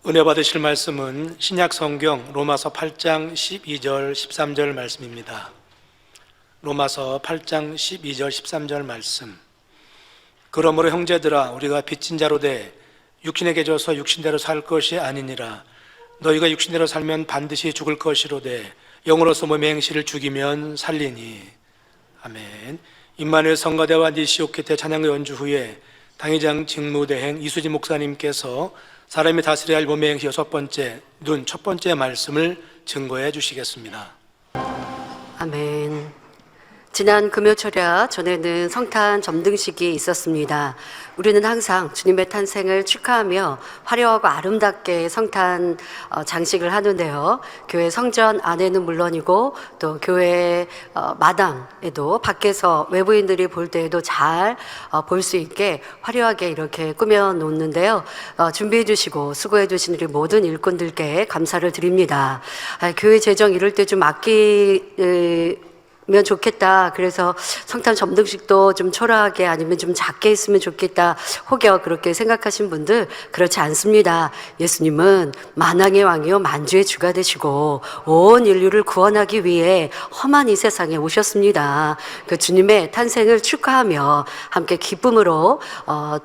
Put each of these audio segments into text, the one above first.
은혜 받으실 말씀은 신약 성경 로마서 8장 12절 13절 말씀입니다. 로마서 8장 12절 13절 말씀. 그러므로 형제들아 우리가 빚진 자로 돼 육신에게 져서 육신대로 살 것이 아니니라. 너희가 육신대로 살면 반드시 죽을 것이로되 영으로서 몸의 행실을 죽이면 살리니. 아멘. 임마누엘 성가대와 니시오키테 찬양의 연주 후에 당회장 직무대행 이수지 목사님께서 사람이 다스려야 할 몸의 행실 첫 번째 말씀을 증거해 주시겠습니다. 아멘. 지난 금요철야 전에는 성탄 점등식이 있었습니다. 우리는 항상 주님의 탄생을 축하하며 화려하고 아름답게 성탄 장식을 하는데요. 교회 성전 안에는 물론이고 또 교회 마당에도 밖에서 외부인들이 볼 때에도 잘 볼 수 있게 화려하게 이렇게 꾸며 놓는데요. 준비해 주시고 수고해 주신 우리 모든 일꾼들께 감사를 드립니다. 교회 재정 이럴 때 좀 면 좋겠다. 그래서 성탄 점등식도 좀 초라하게 아니면 좀 작게 했으면 좋겠다. 혹여 그렇게 생각하신 분들 그렇지 않습니다. 예수님은 만왕의 왕이요 만주의 주가 되시고 온 인류를 구원하기 위해 험한 이 세상에 오셨습니다. 그 주님의 탄생을 축하하며 함께 기쁨으로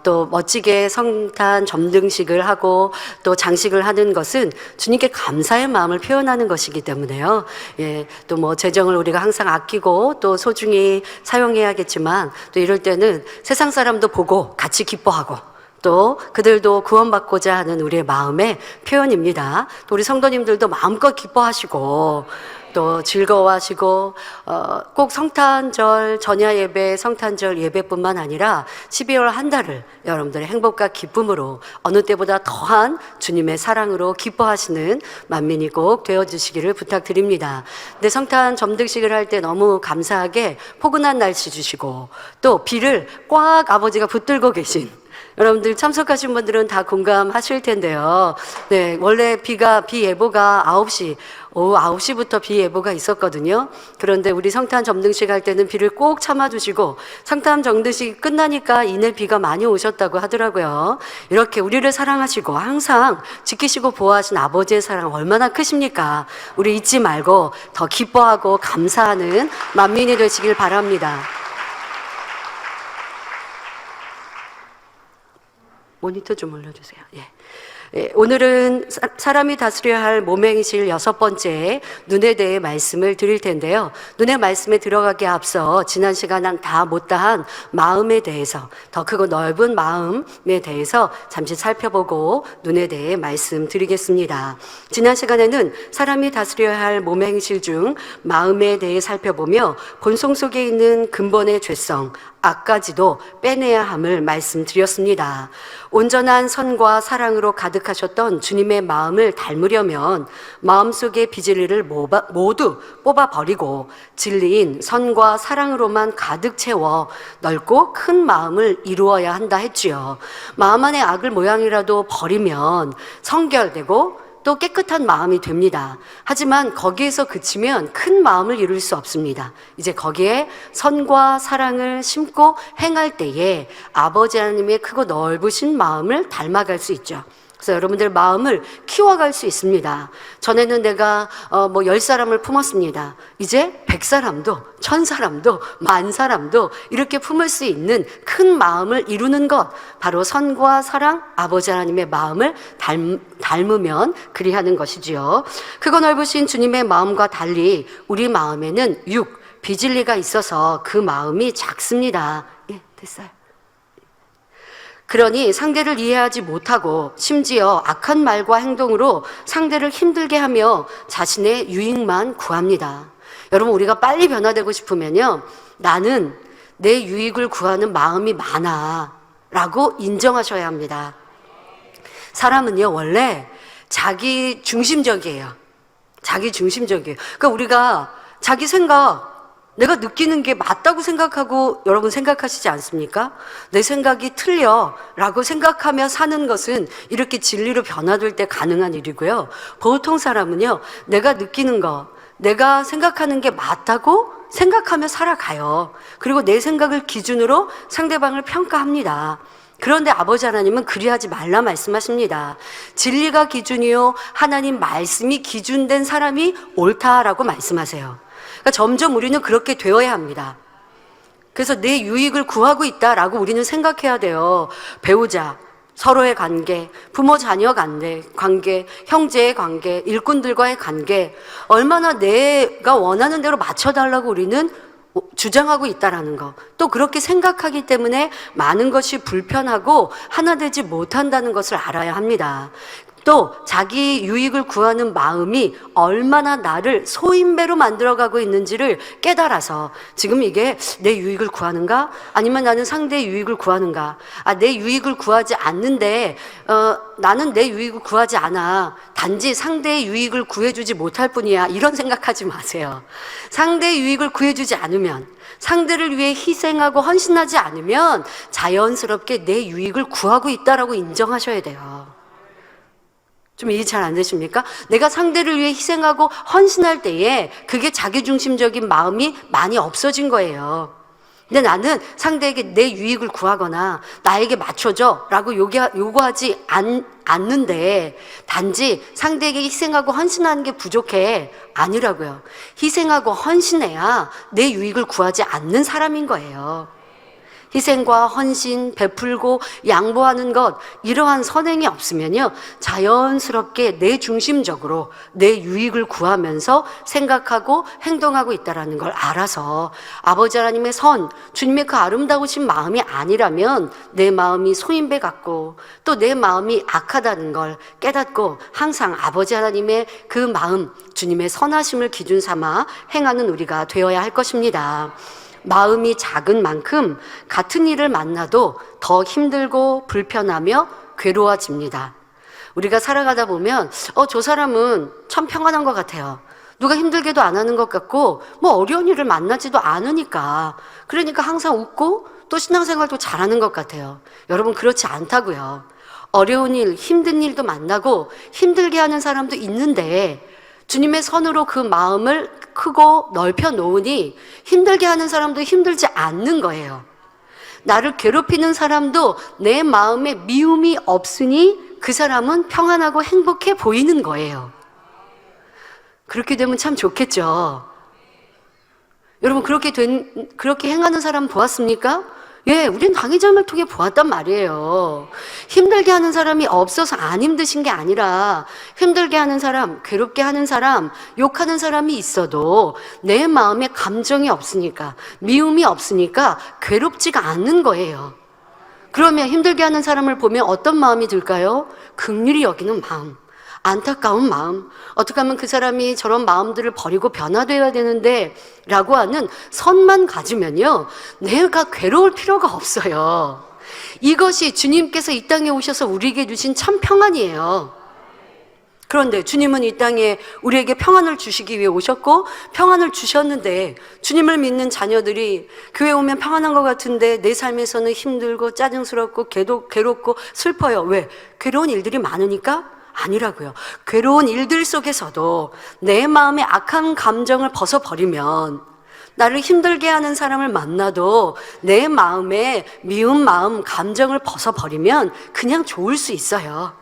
또 멋지게 성탄 점등식을 하고 또 장식을 하는 것은 주님께 감사의 마음을 표현하는 것이기 때문에요. 또 뭐 재정을 우리가 항상 아끼고 또 소중히 사용해야겠지만 또 이럴 때는 세상 사람도 보고 같이 기뻐하고 또 그들도 구원받고자 하는 우리의 마음의 표현입니다. 또 우리 성도님들도 마음껏 기뻐하시고 또 즐거워하시고 꼭 성탄절 전야 예배, 성탄절 예배뿐만 아니라 12월 한 달을 여러분들의 행복과 기쁨으로 어느 때보다 더한 주님의 사랑으로 기뻐하시는 만민이 꼭 되어주시기를 부탁드립니다. 근데 성탄 점등식을 할 때 너무 감사하게 포근한 날씨 주시고 또 비를 꽉 아버지가 붙들고 계신 여러분들 참석하신 분들은 다 공감하실 텐데요. 네, 원래 비 예보가 오후 9시부터 비 예보가 있었거든요. 그런데 우리 성탄 점등식 할 때는 비를 꼭 참아주시고 성탄 점등식 끝나니까 이내 비가 많이 오셨다고 하더라고요. 이렇게 우리를 사랑하시고 항상 지키시고 보호하신 아버지의 사랑 얼마나 크십니까? 우리 잊지 말고 더 기뻐하고 감사하는 만민이 되시길 바랍니다. 모니터 좀 올려주세요. 오늘은 사람이 다스려야 할 몸의 행실 6번째 눈에 대해 말씀을 드릴 텐데요. 눈의 말씀에 들어가기에 앞서 지난 시간은 다 못다한 마음에 대해서 더 크고 넓은 마음에 대해서 잠시 살펴보고 눈에 대해 말씀드리겠습니다. 지난 시간에는 사람이 다스려야 할 몸의 행실 중 마음에 대해 살펴보며 본성 속에 있는 근본의 죄성, 악까지도 빼내야 함을 말씀드렸습니다. 온전한 선과 사랑으로 가득하셨던 주님의 마음을 닮으려면 마음속의 비진리를 모두 뽑아버리고 진리인 선과 사랑으로만 가득 채워 넓고 큰 마음을 이루어야 한다 했지요. 마음 안의 악을 모양이라도 버리면 성결되고 또 깨끗한 마음이 됩니다. 하지만 거기에서 그치면 큰 마음을 이룰 수 없습니다. 이제 거기에 선과 사랑을 심고 행할 때에 아버지 하나님의 크고 넓으신 마음을 닮아갈 수 있죠. 그래서 여러분들 마음을 키워갈 수 있습니다. 전에는 내가 10사람을 품었습니다. 이제 100사람도 1000사람도 10,000사람도 이렇게 품을 수 있는 큰 마음을 이루는 것, 바로 선과 사랑, 아버지 하나님의 마음을 닮으면 그리하는 것이지요. 크고 넓으신 주님의 마음과 달리 우리 마음에는 비진리가 있어서 그 마음이 작습니다. 됐어요. 그러니 상대를 이해하지 못하고 심지어 악한 말과 행동으로 상대를 힘들게 하며 자신의 유익만 구합니다. 여러분, 우리가 빨리 변화되고 싶으면요, 나는 내 유익을 구하는 마음이 많아 라고 인정하셔야 합니다. 사람은요, 원래 자기 중심적이에요. 그러니까 우리가 자기 생각, 내가 느끼는 게 맞다고 생각하고 여러분 생각하시지 않습니까? 내 생각이 틀려 라고 생각하며 사는 것은 이렇게 진리로 변화될 때 가능한 일이고요. 보통 사람은요, 내가 느끼는 거, 내가 생각하는 게 맞다고 생각하며 살아가요. 그리고 내 생각을 기준으로 상대방을 평가합니다. 그런데 아버지 하나님은 그리하지 말라 말씀하십니다. 진리가 기준이요 하나님 말씀이 기준된 사람이 옳다라고 말씀하세요. 그러니까 점점 우리는 그렇게 되어야 합니다. 그래서 내 유익을 구하고 있다라고 우리는 생각해야 돼요. 배우자, 서로의 관계, 부모 자녀 관계, 형제의 관계, 일꾼들과의 관계, 얼마나 내가 원하는 대로 맞춰달라고 우리는 주장하고 있다라는 거. 또 그렇게 생각하기 때문에 많은 것이 불편하고 하나 되지 못한다는 것을 알아야 합니다. 또 자기 유익을 구하는 마음이 얼마나 나를 소인배로 만들어가고 있는지를 깨달아서 지금 이게 내 유익을 구하는가? 아니면 나는 상대의 유익을 구하는가? 내 유익을 구하지 않는데 나는 내 유익을 구하지 않아. 단지 상대의 유익을 구해주지 못할 뿐이야. 이런 생각하지 마세요. 상대의 유익을 구해주지 않으면, 상대를 위해 희생하고 헌신하지 않으면 자연스럽게 내 유익을 구하고 있다라고 인정하셔야 돼요. 좀 이해 잘 안 되십니까? 내가 상대를 위해 희생하고 헌신할 때에 그게 자기중심적인 마음이 많이 없어진 거예요. 근데 나는 상대에게 내 유익을 구하거나 나에게 맞춰줘 라고 요구하지 않는데 단지 상대에게 희생하고 헌신하는 게 부족해. 아니라고요. 희생하고 헌신해야 내 유익을 구하지 않는 사람인 거예요. 희생과 헌신, 베풀고 양보하는 것, 이러한 선행이 없으면요, 자연스럽게 내 중심적으로 내 유익을 구하면서 생각하고 행동하고 있다는 걸 알아서 아버지 하나님의 선, 주님의 그 아름다우신 마음이 아니라면 내 마음이 소인배 같고 또 내 마음이 악하다는 걸 깨닫고 항상 아버지 하나님의 그 마음, 주님의 선하심을 기준 삼아 행하는 우리가 되어야 할 것입니다. 마음이 작은 만큼 같은 일을 만나도 더 힘들고 불편하며 괴로워집니다. 우리가 살아가다 보면 저 사람은 참 평안한 것 같아요. 누가 힘들게도 안 하는 것 같고 뭐 어려운 일을 만나지도 않으니까, 그러니까 항상 웃고 또 신앙생활도 잘하는 것 같아요. 여러분, 그렇지 않다고요. 어려운 일, 힘든 일도 만나고 힘들게 하는 사람도 있는데 주님의 선으로 그 마음을 크고 넓혀 놓으니 힘들게 하는 사람도 힘들지 않는 거예요. 나를 괴롭히는 사람도 내 마음에 미움이 없으니 그 사람은 평안하고 행복해 보이는 거예요. 그렇게 되면 참 좋겠죠. 여러분, 그렇게 행하는 사람 보았습니까? 예, 우린 강의점을 통해 보았단 말이에요. 힘들게 하는 사람이 없어서 안 힘드신 게 아니라 힘들게 하는 사람, 괴롭게 하는 사람, 욕하는 사람이 있어도 내 마음에 감정이 없으니까, 미움이 없으니까 괴롭지가 않는 거예요. 그러면 힘들게 하는 사람을 보면 어떤 마음이 들까요? 긍휼히 여기는 마음, 안타까운 마음, 어떻게 하면 그 사람이 저런 마음들을 버리고 변화되어야 되는데 라고 하는 선만 가지면요, 내가 괴로울 필요가 없어요. 이것이 주님께서 이 땅에 오셔서 우리에게 주신 참 평안이에요. 그런데 주님은 이 땅에 우리에게 평안을 주시기 위해 오셨고 평안을 주셨는데, 주님을 믿는 자녀들이 교회 오면 평안한 것 같은데 내 삶에서는 힘들고 짜증스럽고 괴롭고 슬퍼요. 왜? 괴로운 일들이 많으니까? 아니라고요. 괴로운 일들 속에서도 내 마음의 악한 감정을 벗어버리면, 나를 힘들게 하는 사람을 만나도 내 마음의 미운 마음, 감정을 벗어버리면 그냥 좋을 수 있어요.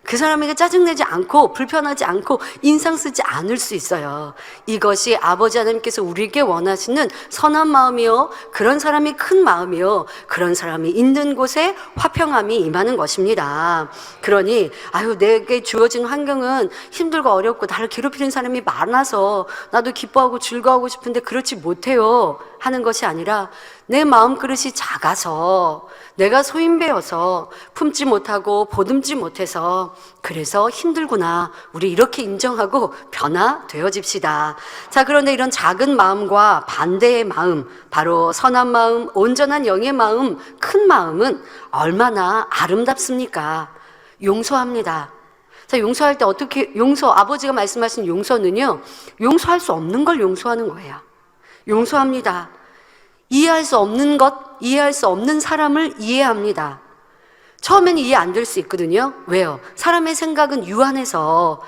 그 사람에게 짜증내지 않고 불편하지 않고 인상 쓰지 않을 수 있어요. 이것이 아버지 하나님께서 우리에게 원하시는 선한 마음이요, 그런 사람이 큰 마음이요, 그런 사람이 있는 곳에 화평함이 임하는 것입니다. 그러니 내게 주어진 환경은 힘들고 어렵고 나를 괴롭히는 사람이 많아서 나도 기뻐하고 즐거워하고 싶은데 그렇지 못해요 하는 것이 아니라, 내 마음그릇이 작아서 내가 소인배여서 품지 못하고 보듬지 못해서 그래서 힘들구나, 우리 이렇게 인정하고 변화되어집시다. 자, 그런데 이런 작은 마음과 반대의 마음, 바로 선한 마음, 온전한 영의 마음, 큰 마음은 얼마나 아름답습니까? 용서합니다. 자, 용서할 때 어떻게 아버지가 말씀하신 용서는요, 용서할 수 없는 걸 용서하는 거예요. 용서합니다. 이해할 수 없는 것, 이해할 수 없는 사람을 이해합니다. 처음에는 이해 안 될 수 있거든요. 왜요? 사람의 생각은 유한해서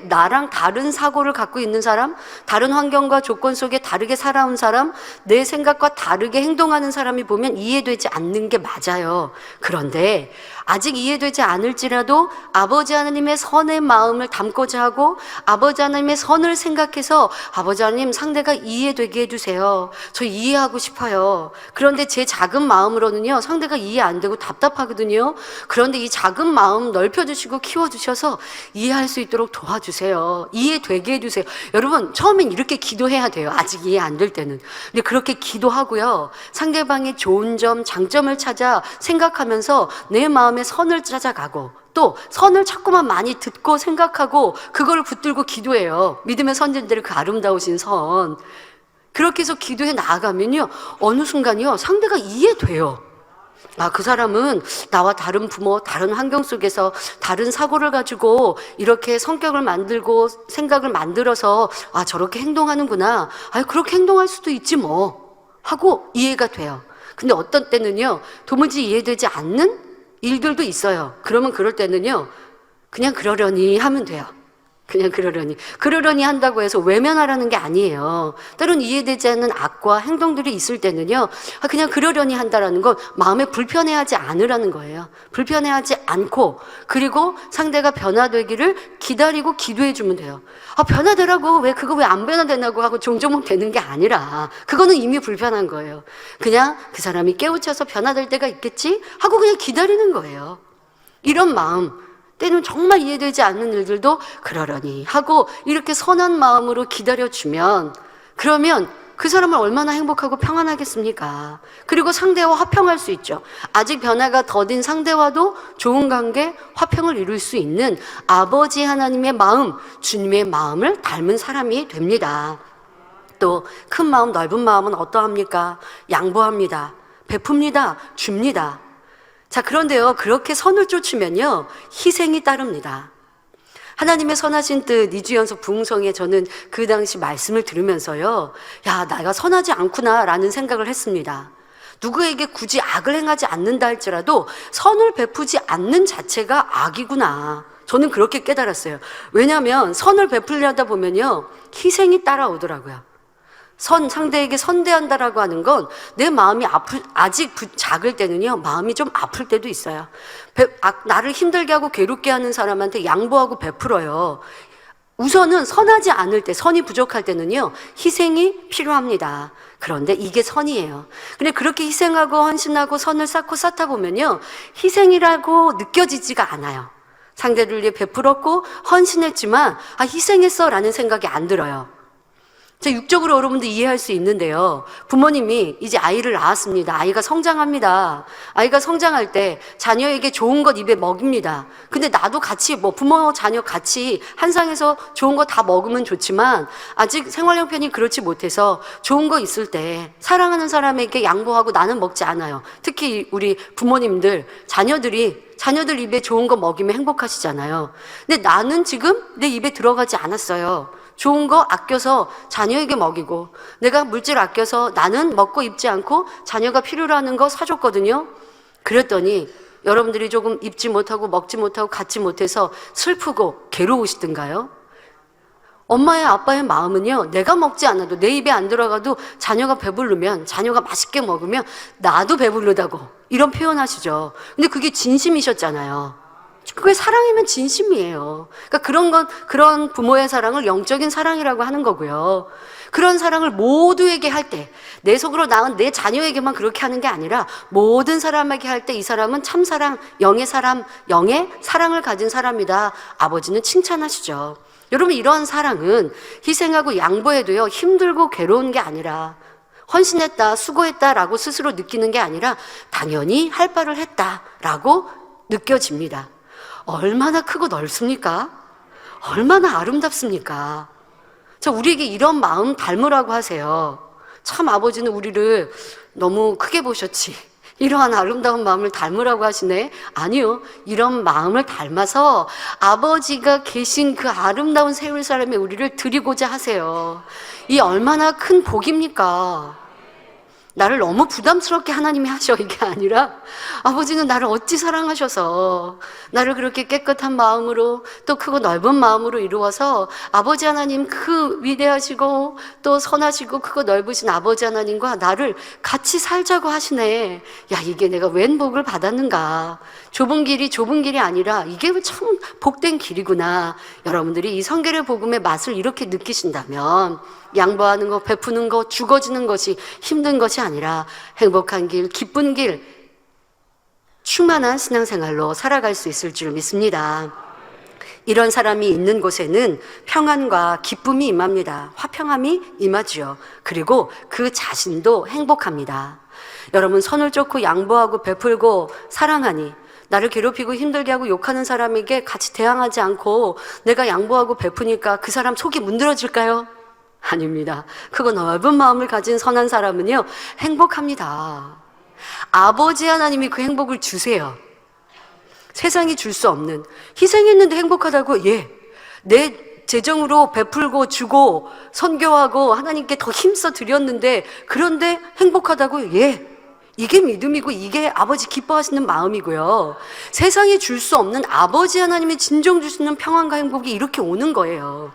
나랑 다른 사고를 갖고 있는 사람, 다른 환경과 조건 속에 다르게 살아온 사람, 내 생각과 다르게 행동하는 사람이 보면 이해되지 않는 게 맞아요. 그런데 아직 이해되지 않을지라도 아버지 하나님의 선의 마음을 담고자 하고 아버지 하나님의 선을 생각해서 아버지 하나님 상대가 이해되게 해주세요. 저 이해하고 싶어요. 그런데 제 작은 마음으로는요 상대가 이해 안 되고 답답하거든요. 그런데 이 작은 마음 넓혀주시고 키워주셔서 이해할 수 있도록 도와주세요. 이해되게 해주세요. 여러분 처음엔 이렇게 기도해야 돼요. 아직 이해 안 될 때는. 근데 그렇게 기도하고요 상대방의 좋은 점, 장점을 찾아 생각하면서 내 마음의 선을 찾아가고 또 선을 자꾸만 많이 듣고 생각하고 그걸 붙들고 기도해요. 믿음의 선진들의 그 아름다우신 선. 그렇게 해서 기도해 나아가면요 어느 순간이요 상대가 이해돼요. 아, 그 사람은 나와 다른 부모, 다른 환경 속에서 다른 사고를 가지고 이렇게 성격을 만들고 생각을 만들어서 아, 저렇게 행동하는구나. 아, 그렇게 행동할 수도 있지 뭐. 하고 이해가 돼요. 근데 어떤 때는요, 도무지 이해되지 않는 일들도 있어요. 그러면 그럴 때는요, 그냥 그러려니 하면 돼요. 그냥 그러려니 한다고 해서 외면하라는 게 아니에요. 때론 이해되지 않는 악과 행동들이 있을 때는요 그냥 그러려니 한다라는 건 마음에 불편해하지 않으라는 거예요. 불편해하지 않고 그리고 상대가 변화되기를 기다리고 기도해 주면 돼요. 아, 변화되라고 왜 안 변화되냐고 하고 종종 되는 게 아니라 그거는 이미 불편한 거예요. 그냥 그 사람이 깨우쳐서 변화될 때가 있겠지 하고 그냥 기다리는 거예요. 이런 마음, 때는 정말 이해되지 않는 일들도 그러려니 하고 이렇게 선한 마음으로 기다려주면 그러면 그 사람은 얼마나 행복하고 평안하겠습니까? 그리고 상대와 화평할 수 있죠. 아직 변화가 더딘 상대와도 좋은 관계, 화평을 이룰 수 있는 아버지 하나님의 마음, 주님의 마음을 닮은 사람이 됩니다. 또 큰 마음, 넓은 마음은 어떠합니까? 양보합니다. 베풉니다. 줍니다. 자, 그런데요, 그렇게 선을 쫓으면요, 희생이 따릅니다. 하나님의 선하신 뜻, 이주연서 부흥성에 저는 그 당시 말씀을 들으면서요, 야, 내가 선하지 않구나라는 생각을 했습니다. 누구에게 굳이 악을 행하지 않는다 할지라도 선을 베푸지 않는 자체가 악이구나. 저는 그렇게 깨달았어요. 왜냐하면 선을 베풀려다 보면요, 희생이 따라오더라고요. 상대에게 선대한다라고 하는 건 내 마음이 아직 작을 때는요, 마음이 좀 아플 때도 있어요. 나를 힘들게 하고 괴롭게 하는 사람한테 양보하고 베풀어요. 우선은 선하지 않을 때, 선이 부족할 때는요, 희생이 필요합니다. 그런데 이게 선이에요. 근데 그렇게 희생하고 헌신하고 선을 쌓고 쌓다 보면요, 희생이라고 느껴지지가 않아요. 상대를 위해 베풀었고 헌신했지만 아, 희생했어 라는 생각이 안 들어요. 육적으로 여러분도 이해할 수 있는데요. 부모님이 이제 아이를 낳았습니다. 아이가 성장합니다. 아이가 성장할 때 자녀에게 좋은 것 입에 먹입니다. 근데 나도 같이 부모 자녀 같이 한 상에서 좋은 거 다 먹으면 좋지만 아직 생활 형편이 그렇지 못해서 좋은 거 있을 때 사랑하는 사람에게 양보하고 나는 먹지 않아요. 특히 우리 부모님들 자녀들 입에 좋은 거 먹이면 행복하시잖아요. 근데 나는 지금 내 입에 들어가지 않았어요. 좋은 거 아껴서 자녀에게 먹이고 내가 물질 아껴서 나는 먹고 입지 않고 자녀가 필요로 하는 거 사줬거든요. 그랬더니 여러분들이 조금 입지 못하고 먹지 못하고 갖지 못해서 슬프고 괴로우시던가요? 엄마의 아빠의 마음은요, 내가 먹지 않아도 내 입에 안 들어가도 자녀가 배부르면, 자녀가 맛있게 먹으면 나도 배부르다고 이런 표현하시죠. 근데 그게 진심이셨잖아요. 그게 사랑이면 진심이에요. 그러니까 그런 부모의 사랑을 영적인 사랑이라고 하는 거고요. 그런 사랑을 모두에게 할 때, 내 속으로 낳은 내 자녀에게만 그렇게 하는 게 아니라 모든 사람에게 할 때 이 사람은 참사랑, 영의 사랑을 가진 사람이다. 아버지는 칭찬하시죠. 여러분, 이러한 사랑은 희생하고 양보해도요, 힘들고 괴로운 게 아니라 헌신했다, 수고했다라고 스스로 느끼는 게 아니라 당연히 할 바를 했다라고 느껴집니다. 얼마나 크고 넓습니까? 얼마나 아름답습니까? 우리에게 이런 마음 닮으라고 하세요. 참 아버지는 우리를 너무 크게 보셨지. 이러한 아름다운 마음을 닮으라고 하시네. 아니요. 이런 마음을 닮아서 아버지가 계신 그 아름다운 세울 사람의 우리를 드리고자 하세요. 이 얼마나 큰 복입니까? 나를 너무 부담스럽게 하나님이 하셔 이게 아니라 아버지는 나를 어찌 사랑하셔서 나를 그렇게 깨끗한 마음으로 또 크고 넓은 마음으로 이루어서 아버지 하나님 그 위대하시고 또 선하시고 크고 넓으신 아버지 하나님과 나를 같이 살자고 하시네. 야, 이게 내가 웬 복을 받았는가. 좁은 길이 아니라 이게 참 복된 길이구나. 여러분들이 이 성결의 복음의 맛을 이렇게 느끼신다면 양보하는 거, 베푸는 거, 죽어지는 것이 힘든 것이 아니라 행복한 길, 기쁜 길, 충만한 신앙생활로 살아갈 수 있을 줄 믿습니다. 이런 사람이 있는 곳에는 평안과 기쁨이 임합니다. 화평함이 임하지요. 그리고 그 자신도 행복합니다. 여러분, 선을 쫓고 양보하고 베풀고 사랑하니 나를 괴롭히고 힘들게 하고 욕하는 사람에게 같이 대항하지 않고 내가 양보하고 베푸니까 그 사람 속이 문드러질까요? 아닙니다. 크고 넓은 마음을 가진 선한 사람은요, 행복합니다. 아버지 하나님이 그 행복을 주세요. 세상이 줄 수 없는. 희생했는데 행복하다고? 예. 내 재정으로 베풀고 주고 선교하고 하나님께 더 힘써 드렸는데 그런데 행복하다고? 예. 이게 믿음이고 이게 아버지 기뻐하시는 마음이고요. 세상이 줄 수 없는 아버지 하나님이 진정 주시는 평안과 행복이 이렇게 오는 거예요.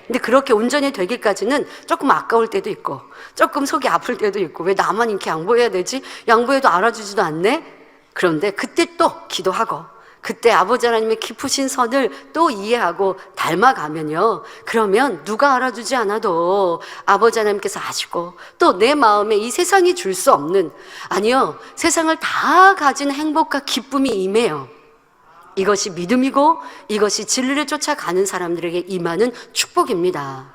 근데 그렇게 온전히 되기까지는 조금 아까울 때도 있고 조금 속이 아플 때도 있고 왜 나만 이렇게 양보해야 되지? 양보해도 알아주지도 않네? 그런데 그때 또 기도하고 그때 아버지 하나님의 깊으신 선을 또 이해하고 닮아가면요, 그러면 누가 알아주지 않아도 아버지 하나님께서 아시고 또 내 마음에 이 세상이 줄 수 없는, 아니요, 세상을 다 가진 행복과 기쁨이 임해요. 이것이 믿음이고 이것이 진리를 쫓아가는 사람들에게 임하는 축복입니다.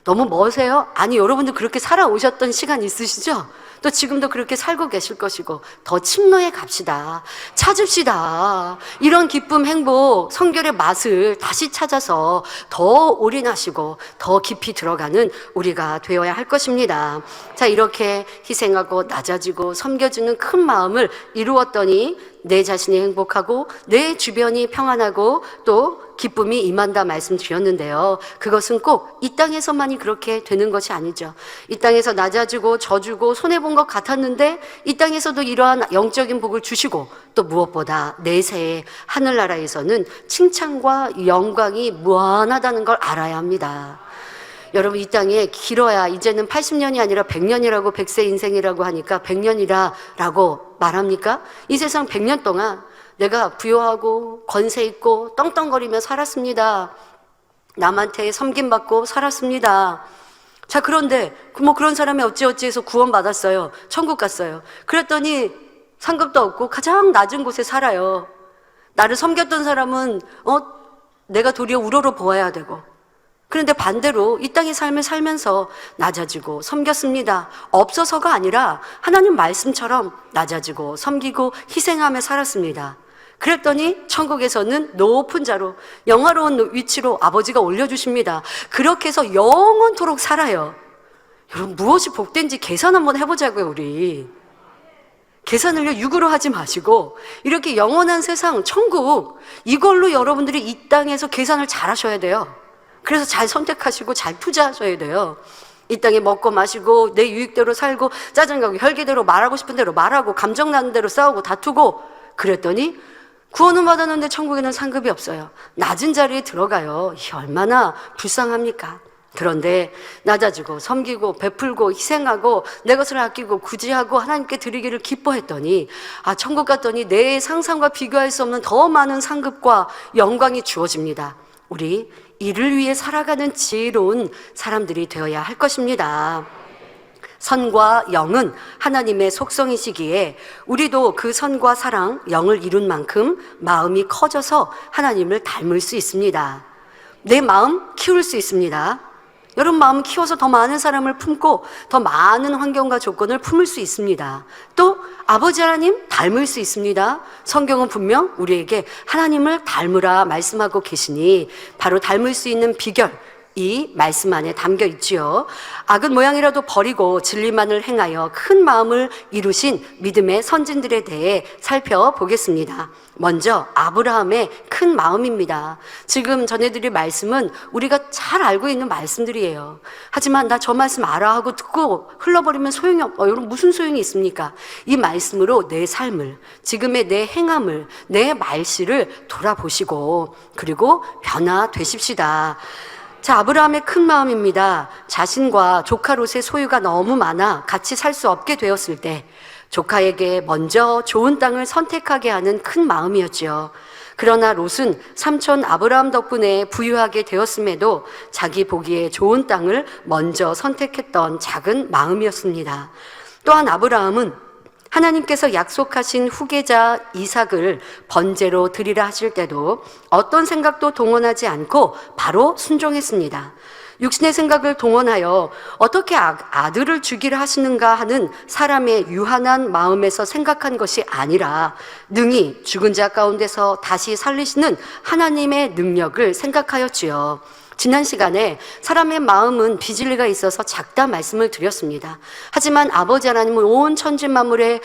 너무 머세요? 아니, 여러분들 그렇게 살아오셨던 시간 있으시죠? 또 지금도 그렇게 살고 계실 것이고 더 침노해 갑시다. 찾읍시다. 이런 기쁨, 행복, 성결의 맛을 다시 찾아서 더 올인하시고 더 깊이 들어가는 우리가 되어야 할 것입니다. 자, 이렇게 희생하고 낮아지고 섬겨주는 큰 마음을 이루었더니 내 자신이 행복하고 내 주변이 평안하고 또 기쁨이 임한다 말씀드렸는데요. 그것은 꼭 이 땅에서만이 그렇게 되는 것이 아니죠. 이 땅에서 낮아지고 져주고 손해본 것 같았는데 이 땅에서도 이러한 영적인 복을 주시고 또 무엇보다 내세의 하늘나라에서는 칭찬과 영광이 무한하다는 걸 알아야 합니다. 여러분, 이 땅에 길어야 이제는 80년이 아니라 100년이라고 100세 인생이라고 하니까 100년이라고 말합니까? 이 세상 100년 동안 내가 부유하고 권세 있고 떵떵거리며 살았습니다. 남한테 섬김받고 살았습니다. 자, 그런데 그런 사람이 어찌어찌해서 구원받았어요. 천국 갔어요. 그랬더니 상급도 없고 가장 낮은 곳에 살아요. 나를 섬겼던 사람은 내가 도리어 우러러 보아야 되고, 그런데 반대로 이 땅의 삶을 살면서 낮아지고 섬겼습니다. 없어서가 아니라 하나님 말씀처럼 낮아지고 섬기고 희생하며 살았습니다. 그랬더니 천국에서는 높은 자로 영화로운 위치로 아버지가 올려주십니다. 그렇게 해서 영원토록 살아요. 여러분, 무엇이 복된지 계산 한번 해보자고요. 우리 계산을요 육으로 하지 마시고 이렇게 영원한 세상, 천국, 이걸로 여러분들이 이 땅에서 계산을 잘 하셔야 돼요. 그래서 잘 선택하시고 잘 투자하셔야 돼요. 이 땅에 먹고 마시고 내 유익대로 살고 짜증나고 혈기대로 말하고 싶은 대로 말하고 감정 나는 대로 싸우고 다투고 그랬더니 구원은 받았는데 천국에는 상급이 없어요. 낮은 자리에 들어가요. 이게 얼마나 불쌍합니까? 그런데 낮아지고 섬기고 베풀고 희생하고 내 것을 아끼고 구제하고 하나님께 드리기를 기뻐했더니 천국 갔더니 내 상상과 비교할 수 없는 더 많은 상급과 영광이 주어집니다. 우리 이를 위해 살아가는 지혜로운 사람들이 되어야 할 것입니다. 선과 영은 하나님의 속성이시기에 우리도 그 선과 사랑, 영을 이룬 만큼 마음이 커져서 하나님을 닮을 수 있습니다. 내 마음 키울 수 있습니다. 여러분, 마음 키워서 더 많은 사람을 품고 더 많은 환경과 조건을 품을 수 있습니다. 또 아버지 하나님 닮을 수 있습니다. 성경은 분명 우리에게 하나님을 닮으라 말씀하고 계시니 바로 닮을 수 있는 비결, 이 말씀 안에 담겨 있지요. 악은 모양이라도 버리고 진리만을 행하여 큰 마음을 이루신 믿음의 선진들에 대해 살펴보겠습니다. 먼저 아브라함의 큰 마음입니다. 지금 전해드릴 말씀은 우리가 잘 알고 있는 말씀들이에요. 하지만 나 저 말씀 알아 하고 듣고 흘러버리면 소용이 여러분 무슨 소용이 있습니까? 이 말씀으로 내 삶을, 지금의 내 행함을, 내 말씨를 돌아보시고 그리고 변화되십시다. 자, 아브라함의 큰 마음입니다. 자신과 조카 롯의 소유가 너무 많아 같이 살 수 없게 되었을 때 조카에게 먼저 좋은 땅을 선택하게 하는 큰 마음이었지요. 그러나 롯은 삼촌 아브라함 덕분에 부유하게 되었음에도 자기 보기에 좋은 땅을 먼저 선택했던 작은 마음이었습니다. 또한 아브라함은 하나님께서 약속하신 후계자 이삭을 번제로 드리라 하실 때도 어떤 생각도 동원하지 않고 바로 순종했습니다. 육신의 생각을 동원하여 어떻게 아들을 주기를 하시는가 하는 사람의 유한한 마음에서 생각한 것이 아니라 능히 죽은 자 가운데서 다시 살리시는 하나님의 능력을 생각하였지요. 지난 시간에 사람의 마음은 비진리가 있어서 작다 말씀을 드렸습니다. 하지만 아버지 하나님은 온 천지 만물의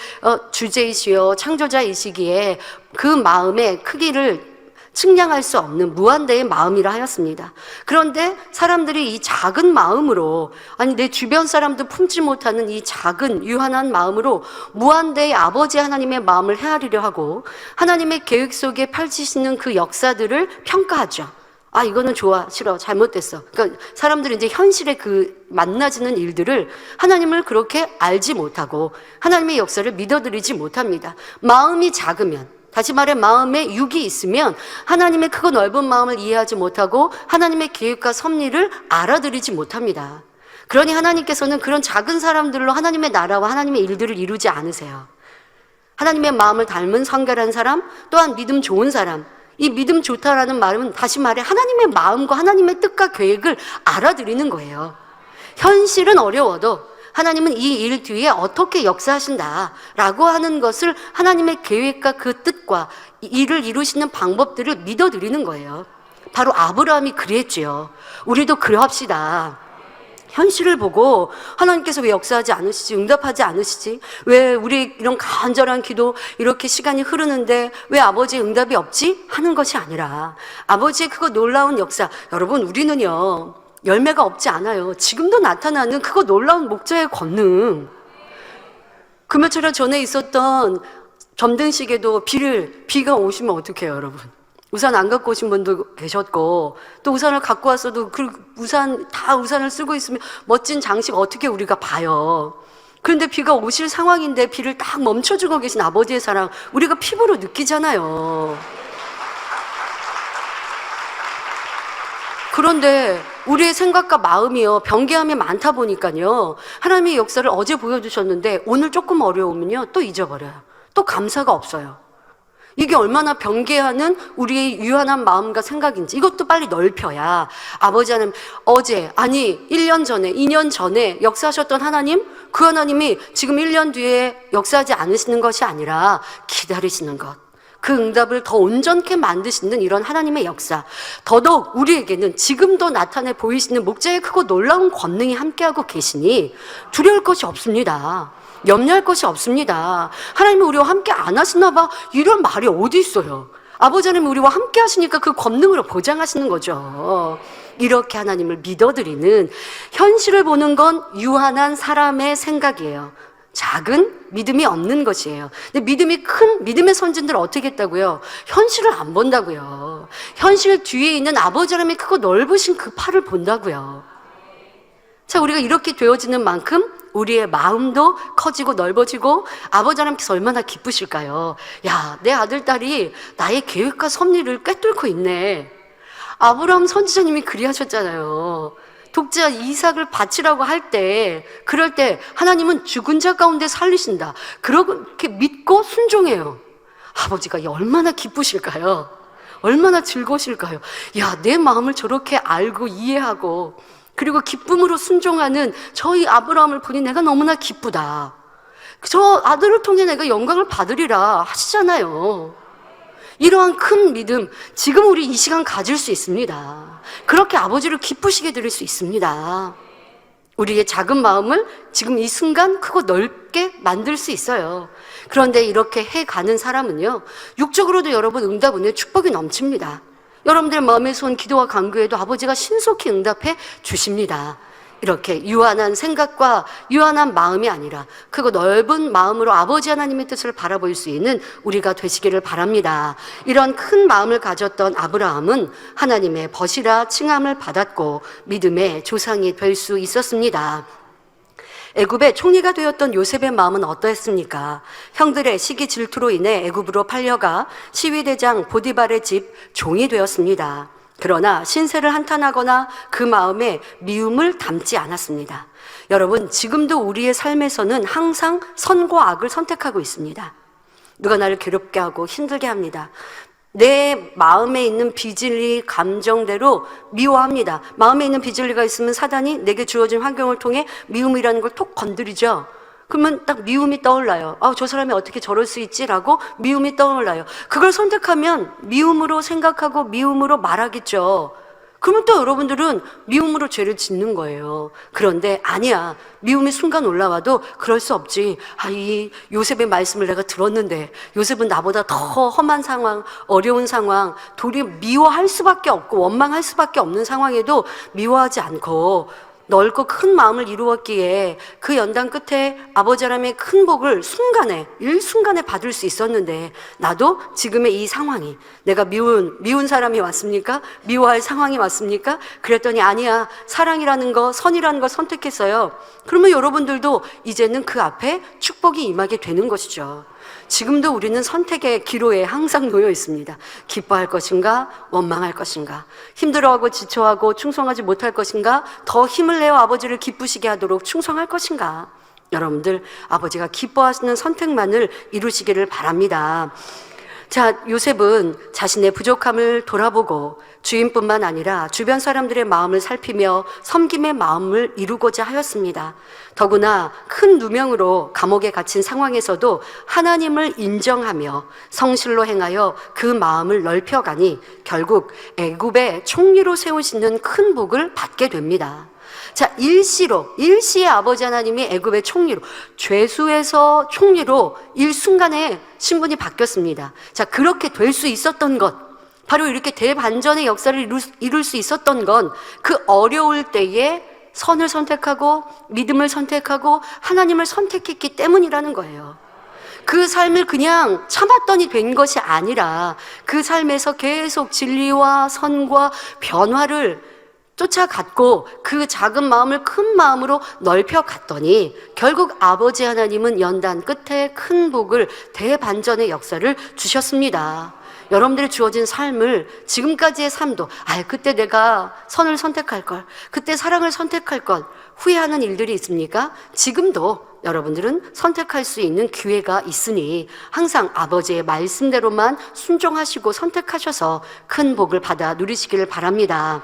주제이시여 창조자이시기에 그 마음의 크기를 측량할 수 없는 무한대의 마음이라 하였습니다. 그런데 사람들이 이 작은 마음으로, 아니 내 주변 사람도 품지 못하는 이 작은 유한한 마음으로 무한대의 아버지 하나님의 마음을 헤아리려 하고 하나님의 계획 속에 펼치시는 그 역사들을 평가하죠. 아, 이거는 좋아, 싫어, 잘못됐어. 그러니까 사람들이 이제 현실에 그 만나지는 일들을 하나님을 그렇게 알지 못하고 하나님의 역사를 믿어드리지 못합니다. 마음이 작으면, 다시 말해 마음에 육이 있으면 하나님의 크고 넓은 마음을 이해하지 못하고 하나님의 계획과 섭리를 알아들이지 못합니다. 그러니 하나님께서는 그런 작은 사람들로 하나님의 나라와 하나님의 일들을 이루지 않으세요. 하나님의 마음을 닮은 성결한 사람, 또한 믿음 좋은 사람, 이 믿음 좋다라는 말은 다시 말해 하나님의 마음과 하나님의 뜻과 계획을 알아들이는 거예요. 현실은 어려워도 하나님은 이 일 뒤에 어떻게 역사하신다라고 하는 것을 하나님의 계획과 그 뜻과 일을 이루시는 방법들을 믿어드리는 거예요. 바로 아브라함이 그랬지요. 우리도 그러합시다. 현실을 보고 하나님께서 왜 역사하지 않으시지, 응답하지 않으시지, 왜 우리 이런 간절한 기도 이렇게 시간이 흐르는데 왜 아버지의 응답이 없지? 하는 것이 아니라 아버지의 그거 놀라운 역사, 여러분 우리는요 열매가 없지 않아요. 지금도 나타나는 그거 놀라운 목자의 권능. 그 며칠 전에 있었던 점등식에도 비가 오시면 어떡해요 여러분? 우산 안 갖고 오신 분도 계셨고 또 우산을 갖고 왔어도 그 우산을 쓰고 있으면 멋진 장식 어떻게 우리가 봐요. 그런데 비가 오실 상황인데 비를 딱 멈춰주고 계신 아버지의 사랑 우리가 피부로 느끼잖아요. 그런데 우리의 생각과 마음이요 변개함이 많다 보니까요 하나님의 역사를 어제 보여주셨는데 오늘 조금 어려우면요 또 잊어버려요. 또 감사가 없어요. 이게 얼마나 변개하는 우리의 유한한 마음과 생각인지 이것도 빨리 넓혀야 아버지 하나님 어제 아니 1년 전에 2년 전에 역사하셨던 하나님 그 하나님이 지금 1년 뒤에 역사하지 않으시는 것이 아니라 기다리시는 것 그 응답을 더 온전케 만드시는 이런 하나님의 역사 더더욱 우리에게는 지금도 나타내 보이시는 목자의 크고 놀라운 권능이 함께하고 계시니 두려울 것이 없습니다. 염려할 것이 없습니다. 하나님이 우리와 함께 안 하시나 봐 이런 말이 어디 있어요. 아버지 하나님이 우리와 함께 하시니까 그 권능으로 보장하시는 거죠. 이렇게 하나님을 믿어드리는 현실을 보는 건 유한한 사람의 생각이에요. 작은 믿음이 없는 것이에요. 근데 믿음이 큰 믿음의 선진들 어떻게 했다고요? 현실을 안 본다고요. 현실 뒤에 있는 아버지 하나님의 크고 넓으신 그 팔을 본다고요. 자, 우리가 이렇게 되어지는 만큼 우리의 마음도 커지고 넓어지고 아버지 하나님께서 얼마나 기쁘실까요? 야, 내 아들, 딸이 나의 계획과 섭리를 꿰뚫고 있네. 아브라함 선지자님이 그리하셨잖아요. 독자 이삭을 바치라고 할 때, 그럴 때 하나님은 죽은 자 가운데 살리신다. 그렇게 믿고 순종해요. 아버지가 얼마나 기쁘실까요? 얼마나 즐거우실까요? 야, 내 마음을 저렇게 알고 이해하고 그리고 기쁨으로 순종하는 저희 아브라함을 보니 내가 너무나 기쁘다. 저 아들을 통해 내가 영광을 받으리라 하시잖아요. 이러한 큰 믿음 지금 우리 이 시간 가질 수 있습니다. 그렇게 아버지를 기쁘시게 드릴 수 있습니다. 우리의 작은 마음을 지금 이 순간 크고 넓게 만들 수 있어요. 그런데 이렇게 해가는 사람은요, 육적으로도 여러분 응답은요, 축복이 넘칩니다. 여러분들 마음에서 온 기도와 간구에도 아버지가 신속히 응답해 주십니다. 이렇게 유한한 생각과 유한한 마음이 아니라 크고 넓은 마음으로 아버지 하나님의 뜻을 바라볼 수 있는 우리가 되시기를 바랍니다. 이런 큰 마음을 가졌던 아브라함은 하나님의 벗이라 칭함을 받았고 믿음의 조상이 될 수 있었습니다. 애굽의 총리가 되었던 요셉의 마음은 어떠했습니까? 형들의 시기 질투로 인해 애굽으로 팔려가 시위대장 보디발의 집 종이 되었습니다. 그러나 신세를 한탄하거나 그 마음에 미움을 담지 않았습니다. 여러분, 지금도 우리의 삶에서는 항상 선과 악을 선택하고 있습니다. 누가 나를 괴롭게 하고 힘들게 합니다. 내 마음에 있는 비질리 감정대로 미워합니다. 마음에 있는 비질리가 있으면 사단이 내게 주어진 환경을 통해 미움이라는 걸 톡 건드리죠. 그러면 딱 미움이 떠올라요. 저 사람이 어떻게 저럴 수 있지라고 미움이 떠올라요. 그걸 선택하면 미움으로 생각하고 미움으로 말하겠죠. 그러면 또 여러분들은 미움으로 죄를 짓는 거예요. 그런데 아니야. 미움이 순간 올라와도 그럴 수 없지. 이 요셉의 말씀을 내가 들었는데 요셉은 나보다 더 험한 상황, 어려운 상황, 도리어 미워할 수밖에 없고 원망할 수밖에 없는 상황에도 미워하지 않고 넓고 큰 마음을 이루었기에 그 연단 끝에 아버지 하나님의 큰 복을 일순간에 받을 수 있었는데 나도 지금의 이 상황이 내가 미운 사람이 왔습니까? 미워할 상황이 왔습니까? 그랬더니 아니야. 사랑이라는 거, 선이라는 걸 선택했어요. 그러면 여러분들도 이제는 그 앞에 축복이 임하게 되는 것이죠. 지금도 우리는 선택의 기로에 항상 놓여 있습니다. 기뻐할 것인가, 원망할 것인가, 힘들어하고 지쳐하고 충성하지 못할 것인가, 더 힘을 내어 아버지를 기쁘시게 하도록 충성할 것인가. 여러분들 아버지가 기뻐하시는 선택만을 이루시기를 바랍니다. 자, 요셉은 자신의 부족함을 돌아보고 주인뿐만 아니라 주변 사람들의 마음을 살피며 섬김의 마음을 이루고자 하였습니다. 더구나 큰 누명으로 감옥에 갇힌 상황에서도 하나님을 인정하며 성실로 행하여 그 마음을 넓혀가니 결국 애굽의 총리로 세우시는 큰 복을 받게 됩니다. 자, 일시에 아버지 하나님이 애굽의 총리로, 죄수에서 총리로 일순간에 신분이 바뀌었습니다. 자, 그렇게 될 수 있었던 것, 바로 이렇게 대반전의 역사를 이룰 수 있었던 건 그 어려울 때에 선을 선택하고 믿음을 선택하고 하나님을 선택했기 때문이라는 거예요. 그 삶을 그냥 참았더니 된 것이 아니라 그 삶에서 계속 진리와 선과 변화를 쫓아갔고 그 작은 마음을 큰 마음으로 넓혀갔더니 결국 아버지 하나님은 연단 끝에 큰 복을, 대반전의 역사를 주셨습니다. 여러분들이 주어진 삶을, 지금까지의 삶도 그때 내가 선을 선택할 걸, 그때 사랑을 선택할 걸 후회하는 일들이 있습니까? 지금도 여러분들은 선택할 수 있는 기회가 있으니 항상 아버지의 말씀대로만 순종하시고 선택하셔서 큰 복을 받아 누리시기를 바랍니다.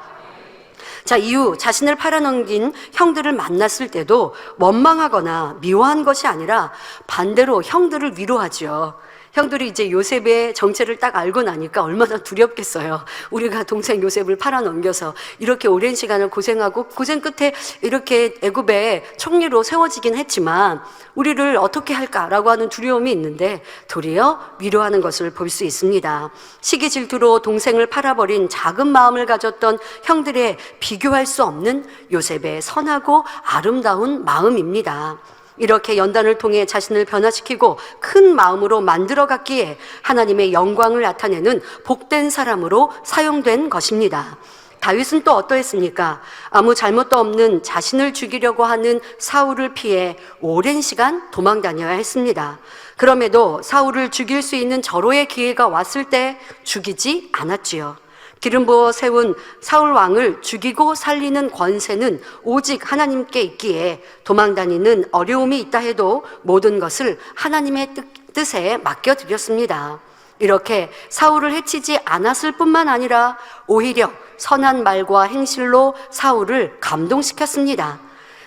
자, 이후 자신을 팔아넘긴 형들을 만났을 때도 원망하거나 미워한 것이 아니라 반대로 형들을 위로하죠. 형들이 이제 요셉의 정체를 딱 알고 나니까 얼마나 두렵겠어요. 우리가 동생 요셉을 팔아넘겨서 이렇게 오랜 시간을 고생하고 고생 끝에 이렇게 애굽의 총리로 세워지긴 했지만 우리를 어떻게 할까라고 하는 두려움이 있는데 도리어 위로하는 것을 볼 수 있습니다. 시기 질투로 동생을 팔아버린 작은 마음을 가졌던 형들의 비교할 수 없는 요셉의 선하고 아름다운 마음입니다. 이렇게 연단을 통해 자신을 변화시키고 큰 마음으로 만들어갔기에 하나님의 영광을 나타내는 복된 사람으로 사용된 것입니다. 다윗은 또 어떠했습니까? 아무 잘못도 없는 자신을 죽이려고 하는 사울을 피해 오랜 시간 도망 다녀야 했습니다. 그럼에도 사울을 죽일 수 있는 절호의 기회가 왔을 때 죽이지 않았지요. 기름 부어 세운 사울 왕을 죽이고 살리는 권세는 오직 하나님께 있기에 도망다니는 어려움이 있다 해도 모든 것을 하나님의 뜻에 맡겨드렸습니다. 이렇게 사울을 해치지 않았을 뿐만 아니라 오히려 선한 말과 행실로 사울을 감동시켰습니다.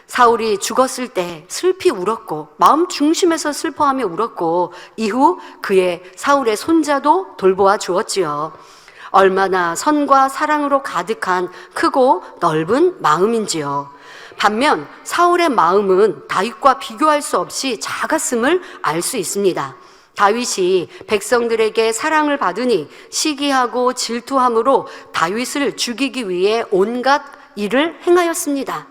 사울이 죽었을 때 슬피 울었고 마음 중심에서 슬퍼하며 울었고 이후 그의 사울의 손자도 돌보아 주었지요. 얼마나 선과 사랑으로 가득한 크고 넓은 마음인지요. 반면 사울의 마음은 다윗과 비교할 수 없이 작았음을 알 수 있습니다. 다윗이 백성들에게 사랑을 받으니 시기하고 질투함으로 다윗을 죽이기 위해 온갖 일을 행하였습니다.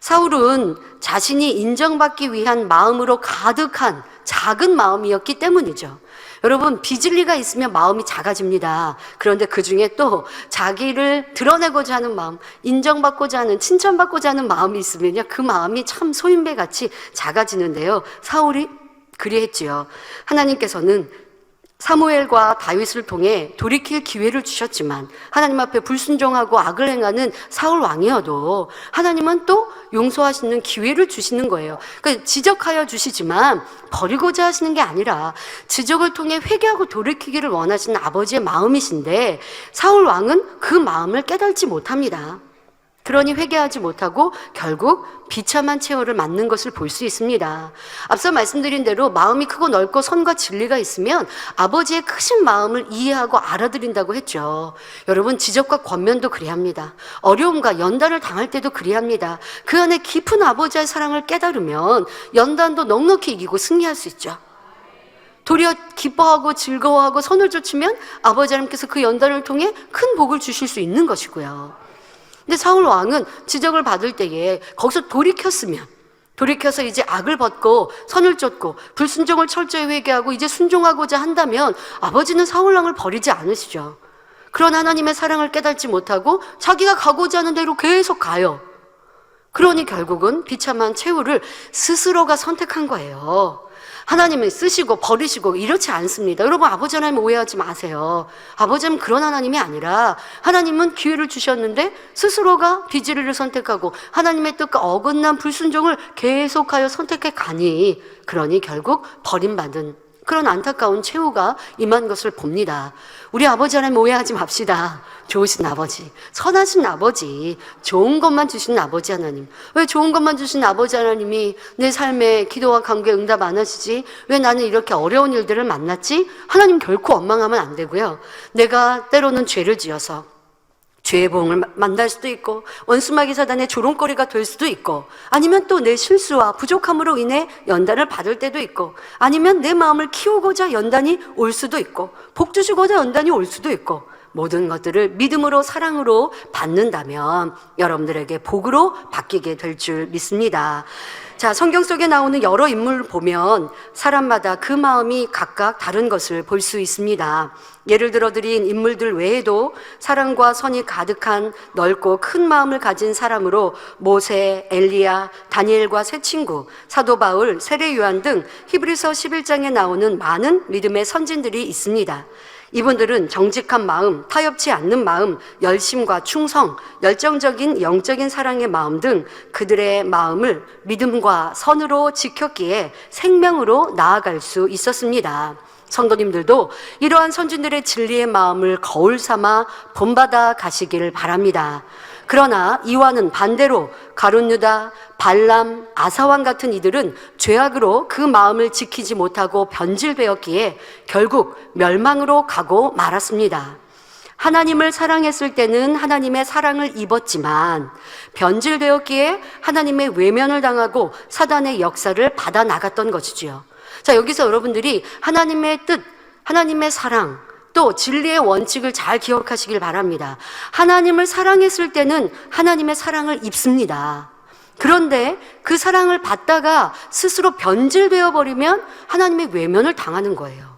사울은 자신이 인정받기 위한 마음으로 가득한 작은 마음이었기 때문이죠. 여러분, 비진리가 있으면 마음이 작아집니다. 그런데 그 중에 또 자기를 드러내고자 하는 마음, 인정받고자 하는, 칭찬받고자 하는 마음이 있으면요, 그 마음이 참 소인배같이 작아지는데요. 사울이 그리했지요. 하나님께서는 사무엘과 다윗을 통해 돌이킬 기회를 주셨지만 하나님 앞에 불순종하고 악을 행하는 사울 왕이어도 하나님은 또 용서하시는 기회를 주시는 거예요. 그러니까 지적하여 주시지만 버리고자 하시는 게 아니라 지적을 통해 회개하고 돌이키기를 원하시는 아버지의 마음이신데 사울 왕은 그 마음을 깨닫지 못합니다. 그러니 회개하지 못하고 결국 비참한 최후를 맞는 것을 볼 수 있습니다. 앞서 말씀드린 대로 마음이 크고 넓고 선과 진리가 있으면 아버지의 크신 마음을 이해하고 알아들인다고 했죠. 여러분, 지적과 권면도 그리합니다. 어려움과 연단을 당할 때도 그리합니다. 그 안에 깊은 아버지의 사랑을 깨달으면 연단도 넉넉히 이기고 승리할 수 있죠. 도리어 기뻐하고 즐거워하고 선을 좇으면 아버지 하나님께서 그 연단을 통해 큰 복을 주실 수 있는 것이고요. 근데 사울 왕은 지적을 받을 때에 거기서 돌이켜서 이제 악을 벗고 선을 쫓고 불순종을 철저히 회개하고 이제 순종하고자 한다면 아버지는 사울 왕을 버리지 않으시죠. 그런 하나님의 사랑을 깨닫지 못하고 자기가 가고자 하는 대로 계속 가요. 그러니 결국은 비참한 최후를 스스로가 선택한 거예요. 하나님은 쓰시고 버리시고 이렇지 않습니다. 여러분, 아버지 하나님 오해하지 마세요. 아버지는 그런 하나님이 아니라 하나님은 기회를 주셨는데 스스로가 비지리를 선택하고 하나님의 뜻과 어긋난 불순종을 계속하여 선택해 가니 그러니 결국 버림받은 그런 안타까운 최후가 임한 것을 봅니다. 우리 아버지 하나님 오해하지 맙시다. 좋으신 아버지, 선하신 아버지, 좋은 것만 주시는 아버지 하나님. 왜 좋은 것만 주시는 아버지 하나님이 내 삶에 기도와 간구에 응답 안 하시지? 왜 나는 이렇게 어려운 일들을 만났지? 하나님 결코 원망하면 안 되고요. 내가 때로는 죄를 지어서 죄의 보응을 만날 수도 있고 원수마귀 사단의 조롱거리가 될 수도 있고 아니면 또 내 실수와 부족함으로 인해 연단을 받을 때도 있고 아니면 내 마음을 키우고자 연단이 올 수도 있고 복 주시고자 연단이 올 수도 있고 모든 것들을 믿음으로 사랑으로 받는다면 여러분들에게 복으로 바뀌게 될 줄 믿습니다. 자, 성경 속에 나오는 여러 인물을 보면 사람마다 그 마음이 각각 다른 것을 볼 수 있습니다. 예를 들어 드린 인물들 외에도 사랑과 선이 가득한 넓고 큰 마음을 가진 사람으로 모세, 엘리야, 다니엘과 세 친구, 사도 바울, 세례 요한 등 히브리서 11장에 나오는 많은 믿음의 선진들이 있습니다. 이분들은 정직한 마음, 타협치 않는 마음, 열심과 충성, 열정적인 영적인 사랑의 마음 등 그들의 마음을 믿음과 선으로 지켰기에 생명으로 나아갈 수 있었습니다. 성도님들도 이러한 선진들의 진리의 마음을 거울 삼아 본받아 가시길 바랍니다. 그러나 이와는 반대로 가룟 유다, 발람, 아사왕 같은 이들은 죄악으로 그 마음을 지키지 못하고 변질되었기에 결국 멸망으로 가고 말았습니다. 하나님을 사랑했을 때는 하나님의 사랑을 입었지만 변질되었기에 하나님의 외면을 당하고 사단의 역사를 받아 나갔던 것이지요. 자, 여기서 여러분들이 하나님의 뜻, 하나님의 사랑, 또 진리의 원칙을 잘 기억하시길 바랍니다. 하나님을 사랑했을 때는 하나님의 사랑을 입습니다. 그런데 그 사랑을 받다가 스스로 변질되어 버리면 하나님의 외면을 당하는 거예요.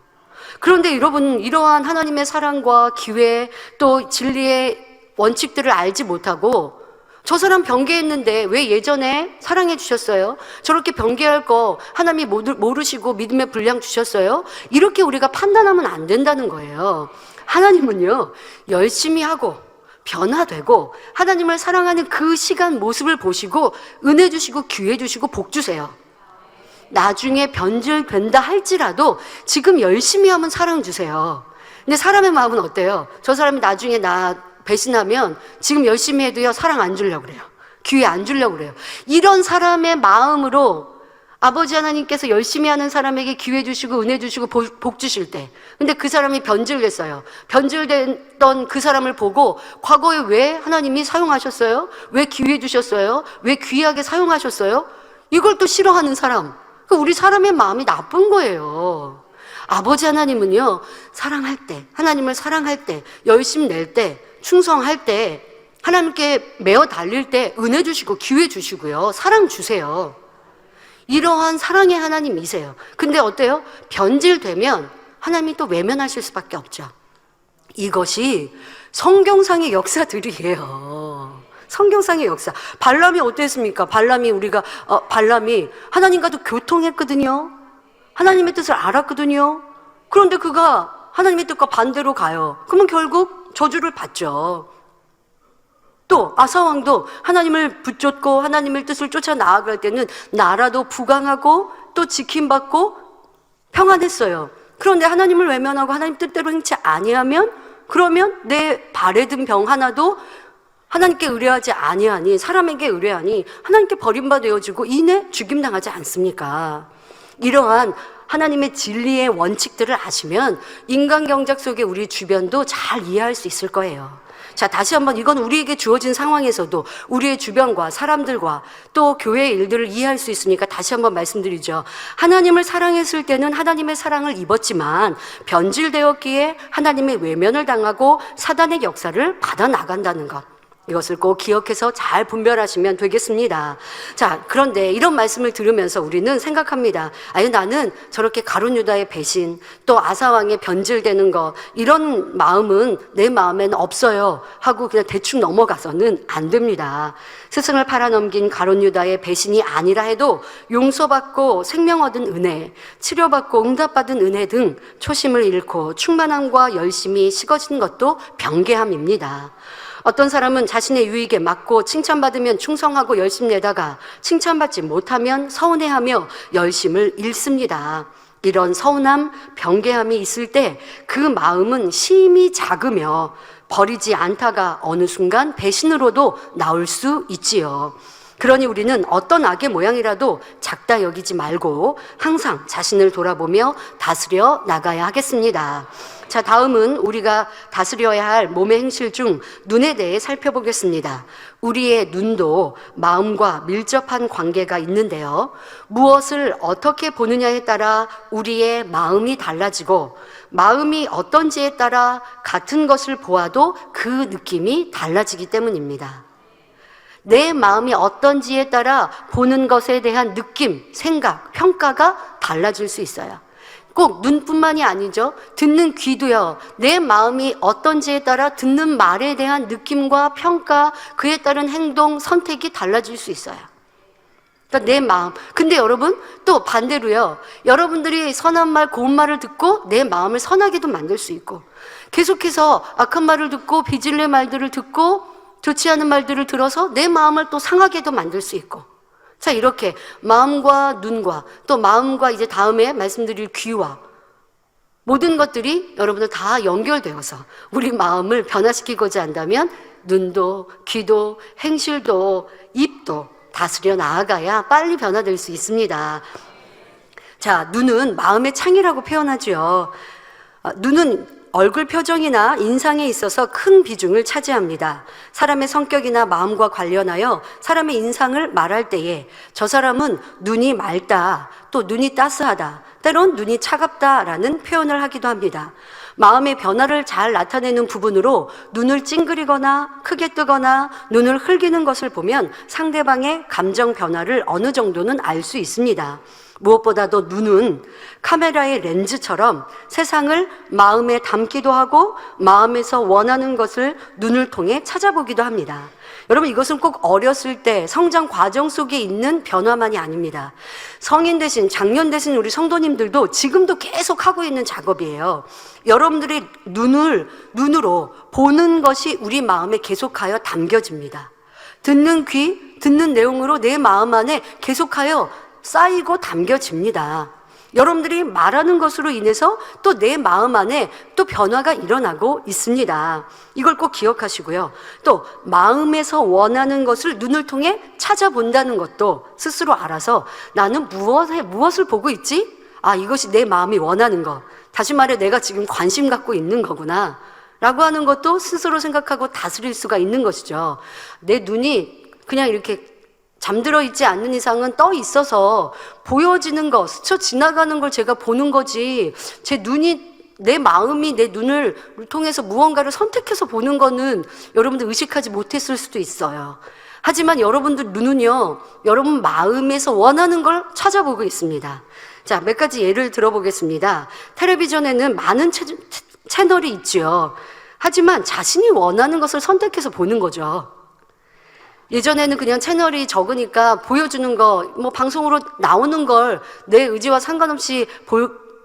그런데 여러분, 이러한 하나님의 사랑과 기회 또 진리의 원칙들을 알지 못하고 저 사람 변개했는데 왜 예전에 사랑해 주셨어요? 저렇게 변개할 거 하나님이 모르시고 믿음의 분량 주셨어요? 이렇게 우리가 판단하면 안 된다는 거예요. 하나님은요, 열심히 하고 변화되고 하나님을 사랑하는 그 시간 모습을 보시고 은혜 주시고 기회 주시고 복 주세요. 나중에 변질된다 할지라도 지금 열심히 하면 사랑 주세요. 근데 사람의 마음은 어때요? 저 사람이 나중에 나 배신하면 지금 열심히 해도요 사랑 안 주려고 그래요. 기회 안 주려고 그래요. 이런 사람의 마음으로 아버지 하나님께서 열심히 하는 사람에게 기회 주시고 은혜 주시고 복 주실 때, 근데 그 사람이 변질됐어요. 변질됐던 그 사람을 보고 과거에 왜 하나님이 사용하셨어요? 왜 기회 주셨어요? 왜 귀하게 사용하셨어요? 이걸 또 싫어하는 사람. 우리 사람의 마음이 나쁜 거예요. 아버지 하나님은요, 사랑할 때, 하나님을 사랑할 때, 열심 낼 때, 충성할 때, 하나님께 매어 달릴 때 은혜 주시고 기회 주시고요, 사랑 주세요. 이러한 사랑의 하나님이세요. 근데 어때요? 변질되면 하나님이 또 외면하실 수밖에 없죠. 이것이 성경상의 역사들이에요. 성경상의 역사. 발람이 어땠습니까? 발람이 하나님과도 교통했거든요. 하나님의 뜻을 알았거든요. 그런데 그가 하나님의 뜻과 반대로 가요. 그러면 결국 저주를 받죠. 또 아사왕도 하나님을 붙잡고 하나님의 뜻을 쫓아 나아갈 때는 나라도 부강하고 또 지킴받고 평안했어요. 그런데 하나님을 외면하고 하나님 뜻대로 행치 아니하면, 그러면 내 발에 든 병 하나도 하나님께 의뢰하지 아니하니, 사람에게 의뢰하니 하나님께 버림받아 되어지고 이내 죽임당하지 않습니까? 이러한 하나님의 진리의 원칙들을 아시면 인간 경작 속에 우리 주변도 잘 이해할 수 있을 거예요. 자, 다시 한번, 이건 우리에게 주어진 상황에서도 우리의 주변과 사람들과 또 교회의 일들을 이해할 수 있으니까 다시 한번 말씀드리죠. 하나님을 사랑했을 때는 하나님의 사랑을 입었지만 변질되었기에 하나님의 외면을 당하고 사단의 역사를 받아 나간다는 것, 이것을 꼭 기억해서 잘 분별하시면 되겠습니다. 자, 그런데 이런 말씀을 들으면서 우리는 생각합니다. 아니, 나는 저렇게 가룟 유다의 배신, 또 아사왕의 변질되는 것, 이런 마음은 내 마음에는 없어요 하고 그냥 대충 넘어가서는 안 됩니다. 스승을 팔아넘긴 가룟 유다의 배신이 아니라 해도 용서받고 생명 얻은 은혜, 치료받고 응답받은 은혜 등 초심을 잃고 충만함과 열심이 식어진 것도 병개함입니다. 어떤 사람은 자신의 유익에 맞고 칭찬받으면 충성하고 열심 내다가 칭찬받지 못하면 서운해하며 열심을 잃습니다. 이런 서운함, 병개함이 있을 때 그 마음은 심히 작으며 버리지 않다가 어느 순간 배신으로도 나올 수 있지요. 그러니 우리는 어떤 악의 모양이라도 작다 여기지 말고 항상 자신을 돌아보며 다스려 나가야 하겠습니다. 자, 다음은 우리가 다스려야 할 몸의 행실 중 눈에 대해 살펴보겠습니다. 우리의 눈도 마음과 밀접한 관계가 있는데요. 무엇을 어떻게 보느냐에 따라 우리의 마음이 달라지고, 마음이 어떤지에 따라 같은 것을 보아도 그 느낌이 달라지기 때문입니다. 내 마음이 어떤지에 따라 보는 것에 대한 느낌, 생각, 평가가 달라질 수 있어요. 꼭 눈뿐만이 아니죠. 듣는 귀도요. 내 마음이 어떤지에 따라 듣는 말에 대한 느낌과 평가, 그에 따른 행동, 선택이 달라질 수 있어요. 그러니까 내 마음. 근데 여러분, 또 반대로요. 여러분들이 선한 말, 고운 말을 듣고 내 마음을 선하게도 만들 수 있고, 계속해서 악한 말을 듣고 비질레 말들을 듣고 좋지 않은 말들을 들어서 내 마음을 또 상하게도 만들 수 있고, 자, 이렇게 마음과 눈과 또 마음과 이제 다음에 말씀드릴 귀와 모든 것들이 여러분들 다 연결되어서 우리 마음을 변화시키고자 한다면 눈도 귀도 행실도 입도 다스려 나아가야 빨리 변화될 수 있습니다. 자, 눈은 마음의 창이라고 표현하죠. 눈은 얼굴 표정이나 인상에 있어서 큰 비중을 차지합니다. 사람의 성격이나 마음과 관련하여 사람의 인상을 말할 때에 저 사람은 눈이 맑다, 또 눈이 따스하다, 때론 눈이 차갑다라는 표현을 하기도 합니다. 마음의 변화를 잘 나타내는 부분으로 눈을 찡그리거나 크게 뜨거나 눈을 흘기는 것을 보면 상대방의 감정 변화를 어느 정도는 알 수 있습니다. 무엇보다도 눈은 카메라의 렌즈처럼 세상을 마음에 담기도 하고 마음에서 원하는 것을 눈을 통해 찾아보기도 합니다. 여러분, 이것은 꼭 어렸을 때 성장 과정 속에 있는 변화만이 아닙니다. 성인 되신, 장년 되신 우리 성도님들도 지금도 계속 하고 있는 작업이에요. 여러분들이 눈으로 보는 것이 우리 마음에 계속하여 담겨집니다. 듣는 귀, 듣는 내용으로 내 마음 안에 계속하여 쌓이고 담겨집니다. 여러분들이 말하는 것으로 인해서 또 내 마음 안에 또 변화가 일어나고 있습니다. 이걸 꼭 기억하시고요. 또 마음에서 원하는 것을 눈을 통해 찾아본다는 것도 스스로 알아서 나는 무엇을 보고 있지? 아, 이것이 내 마음이 원하는 것. 다시 말해 내가 지금 관심 갖고 있는 거구나 라고 하는 것도 스스로 생각하고 다스릴 수가 있는 것이죠. 내 눈이 그냥 이렇게 잠들어 있지 않는 이상은 떠 있어서 보여지는 것, 스쳐 지나가는 걸 제가 보는 거지, 제 눈이, 내 마음이 내 눈을 통해서 무언가를 선택해서 보는 거는 여러분들 의식하지 못했을 수도 있어요. 하지만 여러분들 눈은요, 여러분 마음에서 원하는 걸 찾아보고 있습니다. 자, 몇 가지 예를 들어보겠습니다. 텔레비전에는 많은 채널이 있지요. 하지만 자신이 원하는 것을 선택해서 보는 거죠. 예전에는 그냥 채널이 적으니까 보여주는 거, 뭐 방송으로 나오는 걸 내 의지와 상관없이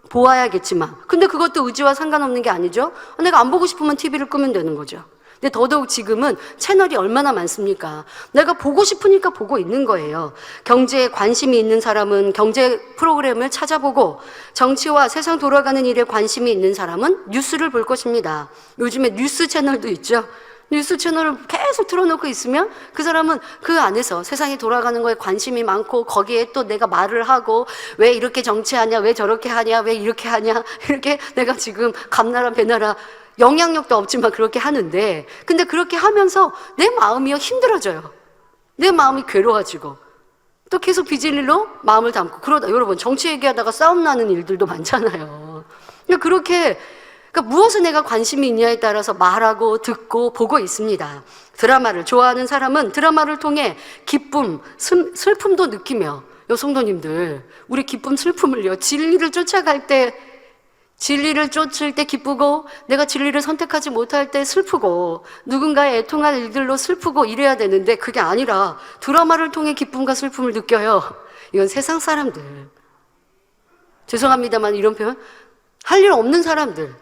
보아야겠지만, 근데 그것도 의지와 상관없는 게 아니죠. 내가 안 보고 싶으면 TV를 끄면 되는 거죠. 근데 더더욱 지금은 채널이 얼마나 많습니까? 내가 보고 싶으니까 보고 있는 거예요. 경제에 관심이 있는 사람은 경제 프로그램을 찾아보고, 정치와 세상 돌아가는 일에 관심이 있는 사람은 뉴스를 볼 것입니다. 요즘에 뉴스 채널도 있죠. 뉴스 채널을 계속 틀어놓고 있으면 그 사람은 그 안에서 세상이 돌아가는 거에 관심이 많고, 거기에 또 내가 말을 하고, 왜 이렇게 정치하냐, 왜 저렇게 하냐, 왜 이렇게 하냐, 이렇게 내가 지금 감나라 배나라 영향력도 없지만 그렇게 하는데, 근데 그렇게 하면서 내 마음이 힘들어져요. 내 마음이 괴로워지고 또 계속 빚을 마음을 담고, 그러다 여러분 정치 얘기하다가 싸움 나는 일들도 많잖아요. 그러니까 무엇에 내가 관심이 있냐에 따라서 말하고 듣고 보고 있습니다. 드라마를 좋아하는 사람은 드라마를 통해 기쁨, 슬픔도 느끼며, 여성도님들, 우리 기쁨, 슬픔을요, 진리를 쫓을 때 기쁘고, 내가 진리를 선택하지 못할 때 슬프고, 누군가의 애통한 일들로 슬프고 이래야 되는데, 그게 아니라 드라마를 통해 기쁨과 슬픔을 느껴요. 이건 세상 사람들, 죄송합니다만 이런 표현, 할 일 없는 사람들,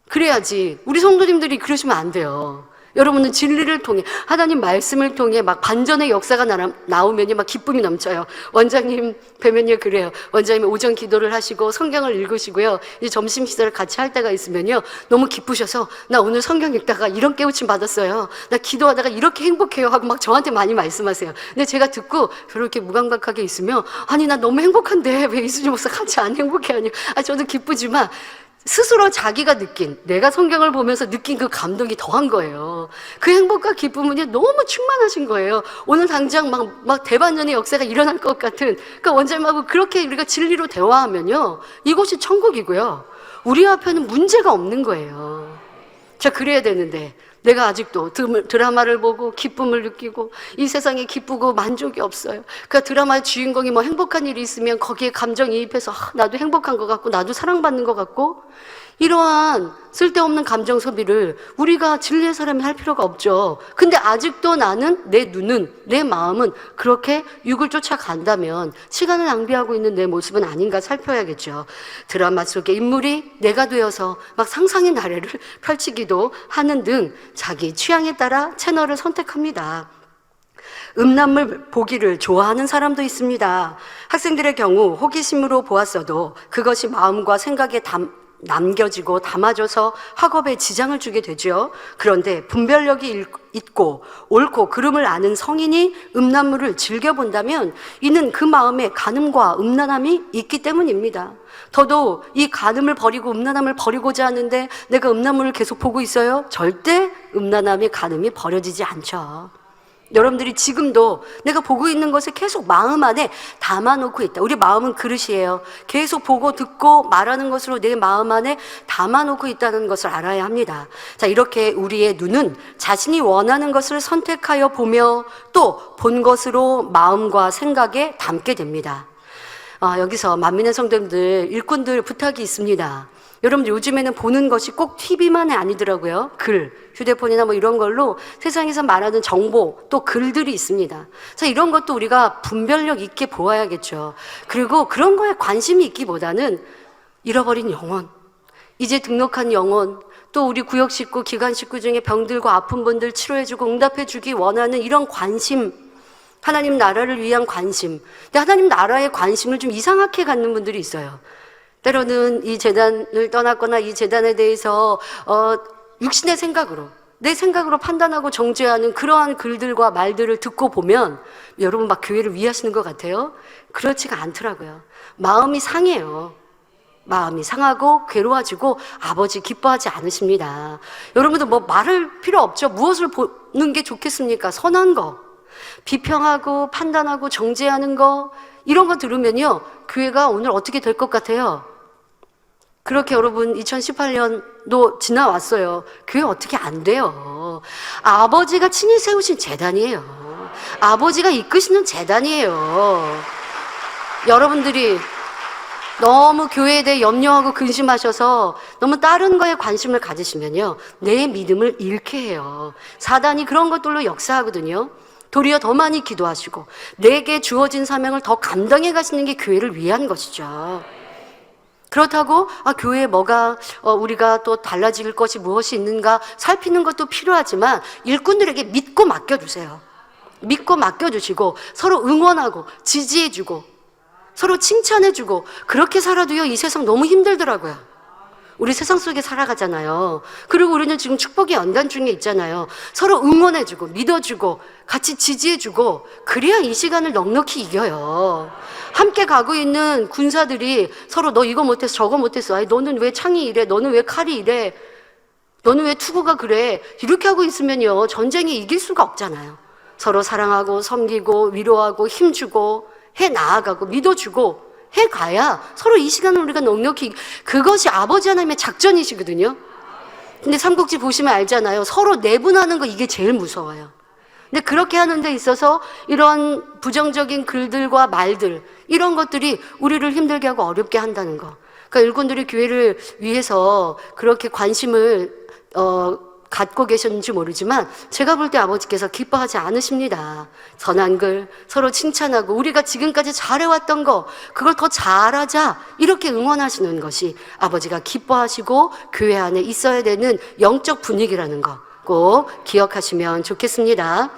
그래야지. 우리 성도님들이 그러시면 안 돼요. 여러분은 진리를 통해, 하나님 말씀을 통해 막 반전의 역사가 나오면요, 막 기쁨이 넘쳐요. 원장님 뵈면요, 그래요. 원장님이 오전 기도를 하시고 성경을 읽으시고요, 이제 점심 식사를 같이 할 때가 있으면요, 너무 기쁘셔서 나 오늘 성경 읽다가 이런 깨우침 받았어요, 나 기도하다가 이렇게 행복해요 하고 막 저한테 많이 말씀하세요. 근데 제가 듣고 그렇게 무감각하게 있으면, 아니 나 너무 행복한데 왜 이수지 목사 같이 안 행복해하냐. 저도 기쁘지만 스스로 자기가 느낀, 내가 성경을 보면서 느낀 그 감동이 더한 거예요. 그 행복과 기쁨은 너무 충만하신 거예요. 오늘 당장 막 대반전의 역사가 일어날 것 같은, 그러니까 원장님하고 그렇게 우리가 진리로 대화하면요, 이곳이 천국이고요, 우리 앞에는 문제가 없는 거예요. 자, 그래야 되는데 내가 아직도 드라마를 보고 기쁨을 느끼고 이 세상에 기쁘고 만족이 없어요. 그러니까 드라마의 주인공이 뭐 행복한 일이 있으면 거기에 감정이입해서 나도 행복한 것 같고 나도 사랑받는 것 같고, 이러한 쓸데없는 감정 소비를 우리가 진리의 사람이 할 필요가 없죠. 근데 아직도 나는, 내 눈은, 내 마음은 그렇게 육을 쫓아간다면 시간을 낭비하고 있는 내 모습은 아닌가 살펴야겠죠. 드라마 속의 인물이 내가 되어서 막 상상의 나래를 펼치기도 하는 등 자기 취향에 따라 채널을 선택합니다. 음란물 보기를 좋아하는 사람도 있습니다. 학생들의 경우 호기심으로 보았어도 그것이 마음과 생각에 남겨지고 담아져서 학업에 지장을 주게 되죠. 그런데 분별력이 있고 옳고 그름을 아는 성인이 음란물을 즐겨본다면 이는 그 마음에 간음과 음란함이 있기 때문입니다. 더더욱 이 간음을 버리고 음란함을 버리고자 하는데 내가 음란물을 계속 보고 있어요? 절대 음란함이, 간음이 버려지지 않죠. 여러분들이 지금도 내가 보고 있는 것을 계속 마음 안에 담아놓고 있다. 우리 마음은 그릇이에요. 계속 보고 듣고 말하는 것으로 내 마음 안에 담아놓고 있다는 것을 알아야 합니다. 자, 이렇게 우리의 눈은 자신이 원하는 것을 선택하여 보며 또 본 것으로 마음과 생각에 담게 됩니다. 여기서 만민의 성도님들, 일꾼들 부탁이 있습니다. 여러분들 요즘에는 보는 것이 꼭 TV만이 아니더라고요. 글, 휴대폰이나 뭐 이런 걸로 세상에서 말하는 정보, 또 글들이 있습니다. 그래서 이런 것도 우리가 분별력 있게 보아야겠죠. 그리고 그런 거에 관심이 있기보다는 잃어버린 영혼, 이제 등록한 영혼, 또 우리 구역 식구, 기관 식구 중에 병들고 아픈 분들 치료해주고 응답해주기 원하는 이런 관심, 하나님 나라를 위한 관심. 근데 하나님 나라의 관심을 좀 이상하게 갖는 분들이 있어요. 때로는 이 재단을 떠났거나 이 재단에 대해서 육신의 생각으로, 내 생각으로 판단하고 정죄하는 그러한 글들과 말들을 듣고 보면 여러분 막 교회를 위하시는 것 같아요. 그렇지가 않더라고요. 마음이 상해요. 마음이 상하고 괴로워지고 아버지 기뻐하지 않으십니다. 여러분도 뭐 말할 필요 없죠. 무엇을 보는 게 좋겠습니까? 선한 거, 비평하고 판단하고 정죄하는 거, 이런 거 들으면요, 교회가 오늘 어떻게 될 것 같아요? 그렇게 여러분 2018년도 지나왔어요. 교회 어떻게 안 돼요. 아버지가 친히 세우신 재단이에요. 아버지가 이끄시는 재단이에요. 여러분들이 너무 교회에 대해 염려하고 근심하셔서 너무 다른 거에 관심을 가지시면요, 내 믿음을 잃게 해요. 사단이 그런 것들로 역사하거든요. 도리어 더 많이 기도하시고 내게 주어진 사명을 더 감당해 가시는 게 교회를 위한 것이죠. 그렇다고 교회에 뭐가 우리가 또 달라질 것이 무엇이 있는가 살피는 것도 필요하지만 일꾼들에게 믿고 맡겨주세요. 믿고 맡겨주시고 서로 응원하고 지지해주고 서로 칭찬해주고, 그렇게 살아도요, 이 세상 너무 힘들더라고요. 우리 세상 속에 살아가잖아요. 그리고 우리는 지금 축복의 연단 중에 있잖아요. 서로 응원해주고 믿어주고 같이 지지해주고, 그래야 이 시간을 넉넉히 이겨요. 함께 가고 있는 군사들이 서로 너 이거 못했어 저거 못했어, 아니 너는 왜 창이 이래, 너는 왜 칼이 이래, 너는 왜 투구가 그래, 이렇게 하고 있으면요, 전쟁에 이길 수가 없잖아요. 서로 사랑하고 섬기고 위로하고 힘주고 해 나아가고 믿어주고 해가야 서로 이 시간을 우리가 넉넉히, 그것이 아버지 하나님의 작전이시거든요. 근데 삼국지 보시면 알잖아요. 서로 내분하는 거, 이게 제일 무서워요. 근데 그렇게 하는 데 있어서 이런 부정적인 글들과 말들, 이런 것들이 우리를 힘들게 하고 어렵게 한다는 거. 그러니까 일꾼들이 교회를 위해서 그렇게 관심을 갖고 계셨는지 모르지만 제가 볼 때 아버지께서 기뻐하지 않으십니다. 선한 글 서로 칭찬하고 우리가 지금까지 잘해왔던 거 그걸 더 잘하자, 이렇게 응원하시는 것이 아버지가 기뻐하시고 교회 안에 있어야 되는 영적 분위기라는 거 꼭 기억하시면 좋겠습니다.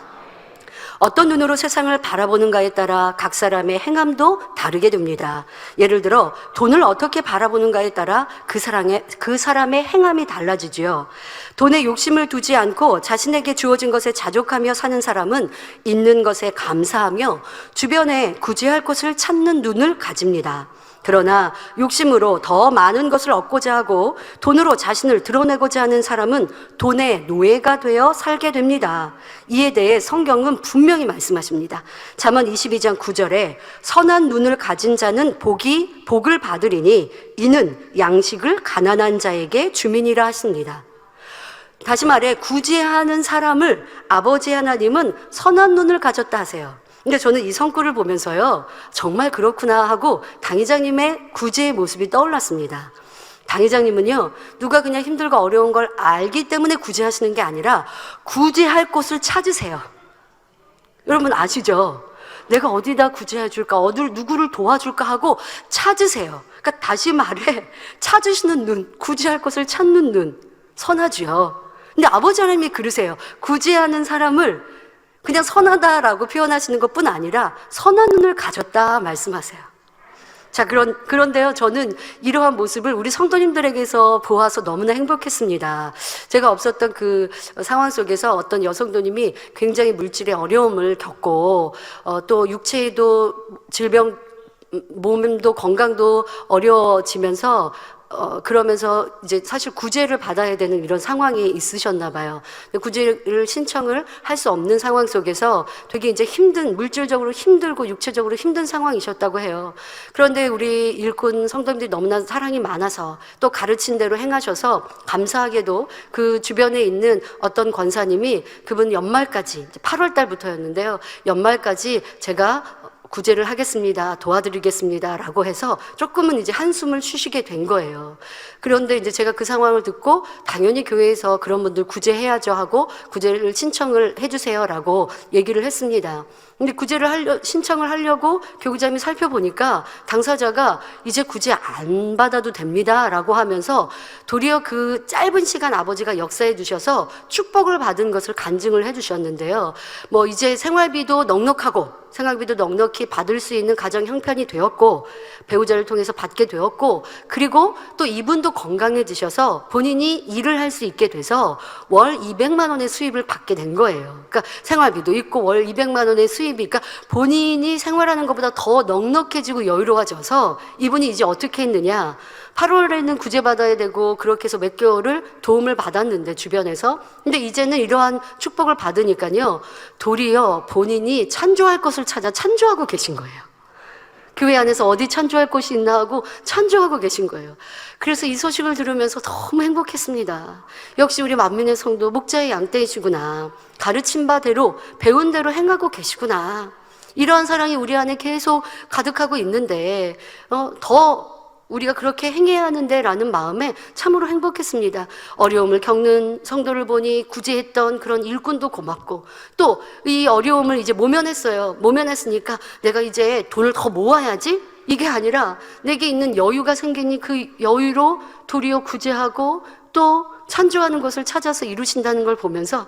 어떤 눈으로 세상을 바라보는가에 따라 각 사람의 행함도 다르게 됩니다. 예를 들어 돈을 어떻게 바라보는가에 따라 그 사람의 행함이 달라지죠. 돈에 욕심을 두지 않고 자신에게 주어진 것에 자족하며 사는 사람은 있는 것에 감사하며 주변에 구제할 것을 찾는 눈을 가집니다. 그러나 욕심으로 더 많은 것을 얻고자 하고 돈으로 자신을 드러내고자 하는 사람은 돈의 노예가 되어 살게 됩니다. 이에 대해 성경은 분명히 말씀하십니다. 잠언 22장 9절에 선한 눈을 가진 자는 복을 받으리니 이는 양식을 가난한 자에게 주민이라 하십니다. 다시 말해 구제하는 사람을 아버지 하나님은 선한 눈을 가졌다 하세요. 근데 저는 이 성구를 보면서요, 정말 그렇구나 하고 당 회장님의 구제의 모습이 떠올랐습니다. 당 회장님은요, 누가 그냥 힘들고 어려운 걸 알기 때문에 구제하시는 게 아니라 구제할 곳을 찾으세요. 여러분 아시죠? 내가 어디다 구제해 줄까, 누구를 도와줄까 하고 찾으세요. 그러니까 다시 말해 찾으시는 눈, 구제할 곳을 찾는 눈, 선하죠. 근데 아버지 하나님이 그러세요. 구제하는 사람을 그냥 선하다라고 표현하시는 것뿐 아니라 선한 눈을 가졌다 말씀하세요. 자, 그런데요, 저는 이러한 모습을 우리 성도님들에게서 보아서 너무나 행복했습니다. 제가 없었던 그 상황 속에서 어떤 여성도님이 굉장히 물질의 어려움을 겪고 또 육체에도 질병, 몸도 건강도 어려워지면서 그러면서 이제 사실 구제를 받아야 되는 이런 상황이 있으셨나 봐요. 구제를 신청을 할 수 없는 상황 속에서 되게 이제 물질적으로 힘들고 육체적으로 힘든 상황이셨다고 해요. 그런데 우리 일꾼 성도님들이 너무나 사랑이 많아서 또 가르친 대로 행하셔서 감사하게도 그 주변에 있는 어떤 권사님이 그분 연말까지, 8월 달부터였는데요. 연말까지 제가 구제를 하겠습니다. 도와드리겠습니다. 라고 해서 조금은 이제 한숨을 쉬시게 된 거예요. 그런데 이제 제가 그 상황을 듣고 당연히 교회에서 그런 분들 구제해야죠 하고 구제를 신청을 해주세요 라고 얘기를 했습니다. 근데 신청을 하려고 교구장이 살펴보니까 당사자가 이제 구제 안 받아도 됩니다 라고 하면서 도리어 그 짧은 시간 아버지가 역사해 주셔서 축복을 받은 것을 간증을 해 주셨는데요. 뭐 이제 생활비도 넉넉히 받을 수 있는 가정 형편이 되었고, 배우자를 통해서 받게 되었고, 그리고 또 이분도 건강해지셔서 본인이 일을 할 수 있게 돼서 월 200만 원의 수입을 받게 된 거예요. 그러니까 생활비도 있고 월 200만 원의 수입이, 그러니까 본인이 생활하는 것보다 더 넉넉해지고 여유로워져서 이분이 이제 어떻게 했느냐. 8월에는 구제받아야 되고 그렇게 해서 몇 개월을 도움을 받았는데 주변에서, 근데 이제는 이러한 축복을 받으니까요, 도리어 본인이 찬조할 것을 찾아 찬조하고 계신 거예요. 교회 안에서 어디 찬조할 곳이 있나 하고 찬조하고 계신 거예요. 그래서 이 소식을 들으면서 너무 행복했습니다. 역시 우리 만민의 성도 목자의 양떼이시구나. 가르친 바대로 배운 대로 행하고 계시구나. 이러한 사랑이 우리 안에 계속 가득하고 있는데 더 우리가 그렇게 행해야 하는데 라는 마음에 참으로 행복했습니다. 어려움을 겪는 성도를 보니 구제했던 그런 일꾼도 고맙고, 또 이 어려움을 이제 모면했어요. 모면했으니까 내가 이제 돈을 더 모아야지, 이게 아니라 내게 있는 여유가 생기니 그 여유로 도리어 구제하고 또 찬조하는 것을 찾아서 이루신다는 걸 보면서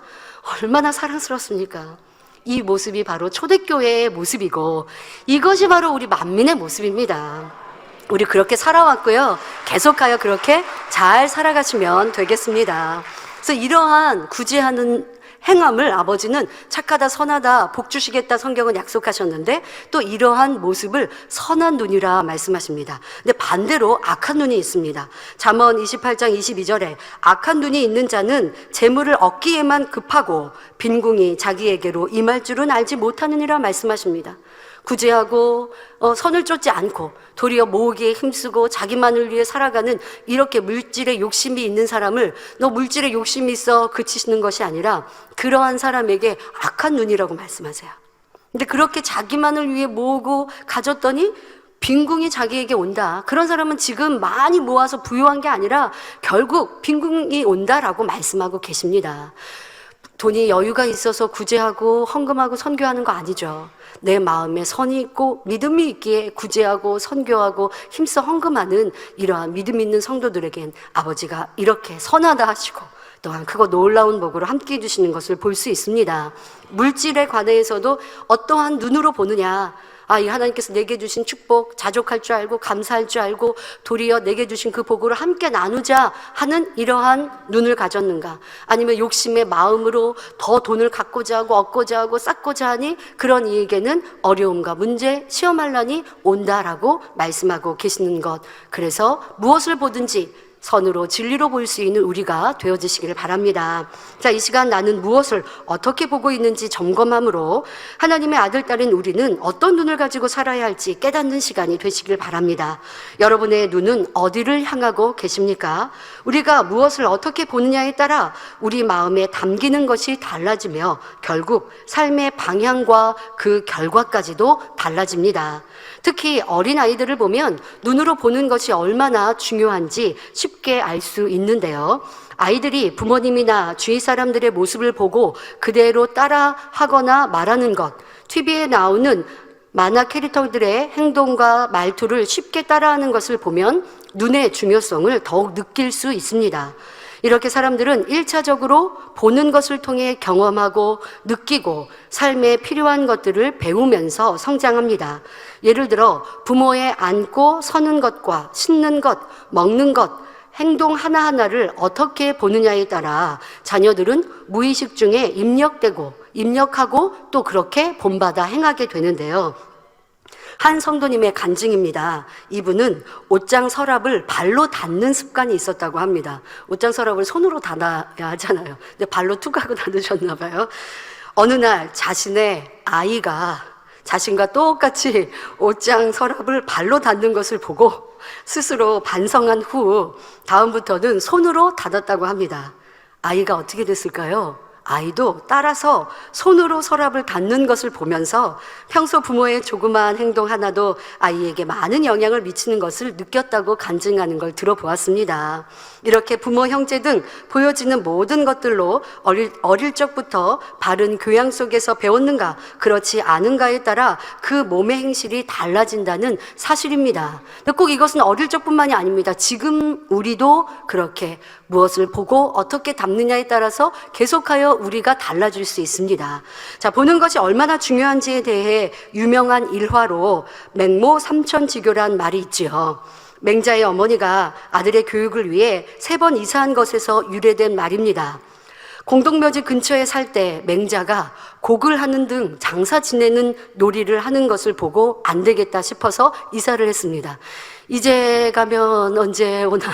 얼마나 사랑스럽습니까? 이 모습이 바로 초대교회의 모습이고, 이것이 바로 우리 만민의 모습입니다. 우리 그렇게 살아왔고요. 계속하여 그렇게 잘 살아가시면 되겠습니다. 그래서 이러한 구제하는 행함을 아버지는 착하다, 선하다, 복 주시겠다 성경은 약속하셨는데, 또 이러한 모습을 선한 눈이라 말씀하십니다. 근데 반대로 악한 눈이 있습니다. 잠언 28장 22절에 악한 눈이 있는 자는 재물을 얻기에만 급하고 빈궁이 자기에게로 임할 줄은 알지 못하느니라 말씀하십니다. 구제하고 선을 쫓지 않고 도리어 모으기에 힘쓰고 자기만을 위해 살아가는 이렇게 물질에 욕심이 있는 사람을 너 물질에 욕심이 있어 그치시는 것이 아니라 그러한 사람에게 악한 눈이라고 말씀하세요. 근데 그렇게 자기만을 위해 모으고 가졌더니 빈궁이 자기에게 온다. 그런 사람은 지금 많이 모아서 부유한 게 아니라 결국 빈궁이 온다라고 말씀하고 계십니다. 돈이 여유가 있어서 구제하고 헌금하고 선교하는 거 아니죠. 내 마음에 선이 있고 믿음이 있기에 구제하고 선교하고 힘써 헌금하는 이러한 믿음 있는 성도들에겐 아버지가 이렇게 선하다 하시고 또한 그거 놀라운 복으로 함께 해주시는 것을 볼 수 있습니다. 물질에 관해서도 어떠한 눈으로 보느냐. 이 하나님께서 내게 주신 축복 자족할 줄 알고 감사할 줄 알고 도리어 내게 주신 그 복으로 함께 나누자 하는 이러한 눈을 가졌는가, 아니면 욕심의 마음으로 더 돈을 갖고자 하고 얻고자 하고 쌓고자 하니 그런 이에게는 어려움과 문제, 시험할 난이 온다라고 말씀하고 계시는 것. 그래서 무엇을 보든지 선으로 진리로 볼 수 있는 우리가 되어지시기를 바랍니다. 자, 이 시간 나는 무엇을 어떻게 보고 있는지 점검함으로 하나님의 아들, 딸인 우리는 어떤 눈을 가지고 살아야 할지 깨닫는 시간이 되시길 바랍니다. 여러분의 눈은 어디를 향하고 계십니까? 우리가 무엇을 어떻게 보느냐에 따라 우리 마음에 담기는 것이 달라지며 결국 삶의 방향과 그 결과까지도 달라집니다. 특히 어린아이들을 보면 눈으로 보는 것이 얼마나 중요한지 쉽게 알 수 있는데요. 아이들이 부모님이나 주위 사람들의 모습을 보고 그대로 따라 하거나 말하는 것, TV에 나오는 만화 캐릭터들의 행동과 말투를 쉽게 따라하는 것을 보면 눈의 중요성을 더욱 느낄 수 있습니다. 이렇게 사람들은 1차적으로 보는 것을 통해 경험하고 느끼고 삶에 필요한 것들을 배우면서 성장합니다. 예를 들어 부모의 앉고 서는 것과 씻는 것, 먹는 것, 행동 하나하나를 어떻게 보느냐에 따라 자녀들은 무의식 중에 입력하고 또 그렇게 본받아 행하게 되는데요. 한 성도님의 간증입니다. 이분은 옷장 서랍을 발로 닫는 습관이 있었다고 합니다. 옷장 서랍을 손으로 닫아야 하잖아요. 근데 발로 툭 하고 닫으셨나 봐요. 어느 날 자신의 아이가 자신과 똑같이 옷장 서랍을 발로 닫는 것을 보고 스스로 반성한 후 다음부터는 손으로 닫았다고 합니다. 아이가 어떻게 됐을까요? 아이도 따라서 손으로 서랍을 닫는 것을 보면서 평소 부모의 조그마한 행동 하나도 아이에게 많은 영향을 미치는 것을 느꼈다고 간증하는 걸 들어보았습니다. 이렇게 부모, 형제 등 보여지는 모든 것들로 어릴 적부터 바른 교양 속에서 배웠는가, 그렇지 않은가에 따라 그 몸의 행실이 달라진다는 사실입니다. 근데 꼭 이것은 어릴 적뿐만이 아닙니다. 지금 우리도 그렇게 무엇을 보고 어떻게 담느냐에 따라서 계속하여 우리가 달라질 수 있습니다. 자, 보는 것이 얼마나 중요한지에 대해 유명한 일화로 맹모 삼천지교란 말이 있지요. 맹자의 어머니가 아들의 교육을 위해 3번 이사한 것에서 유래된 말입니다. 공동묘지 근처에 살 때 맹자가 곡을 하는 등 장사 지내는 놀이를 하는 것을 보고 안 되겠다 싶어서 이사를 했습니다. 이제 가면 언제 오나?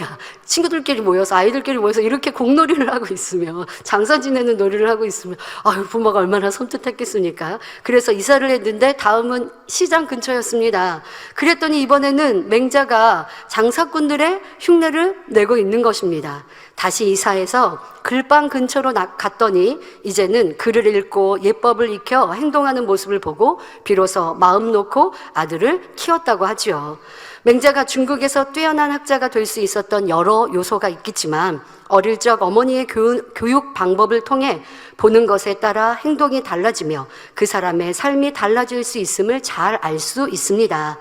야, 친구들끼리 모여서, 아이들끼리 모여서 이렇게 공놀이를 하고 있으면, 장사 지내는 놀이를 하고 있으면, 아유, 부모가 얼마나 섬뜩했겠습니까? 그래서 이사를 했는데 다음은 시장 근처였습니다. 그랬더니 이번에는 맹자가 장사꾼들의 흉내를 내고 있는 것입니다. 다시 이사해서 글방 근처로 갔더니 이제는 글을 읽고 예법을 익혀 행동하는 모습을 보고 비로소 마음 놓고 아들을 키웠다고 하지요. 맹자가 중국에서 뛰어난 학자가 될 수 있었던 여러 요소가 있겠지만 어릴 적 어머니의 교육 방법을 통해 보는 것에 따라 행동이 달라지며 그 사람의 삶이 달라질 수 있음을 잘 알 수 있습니다.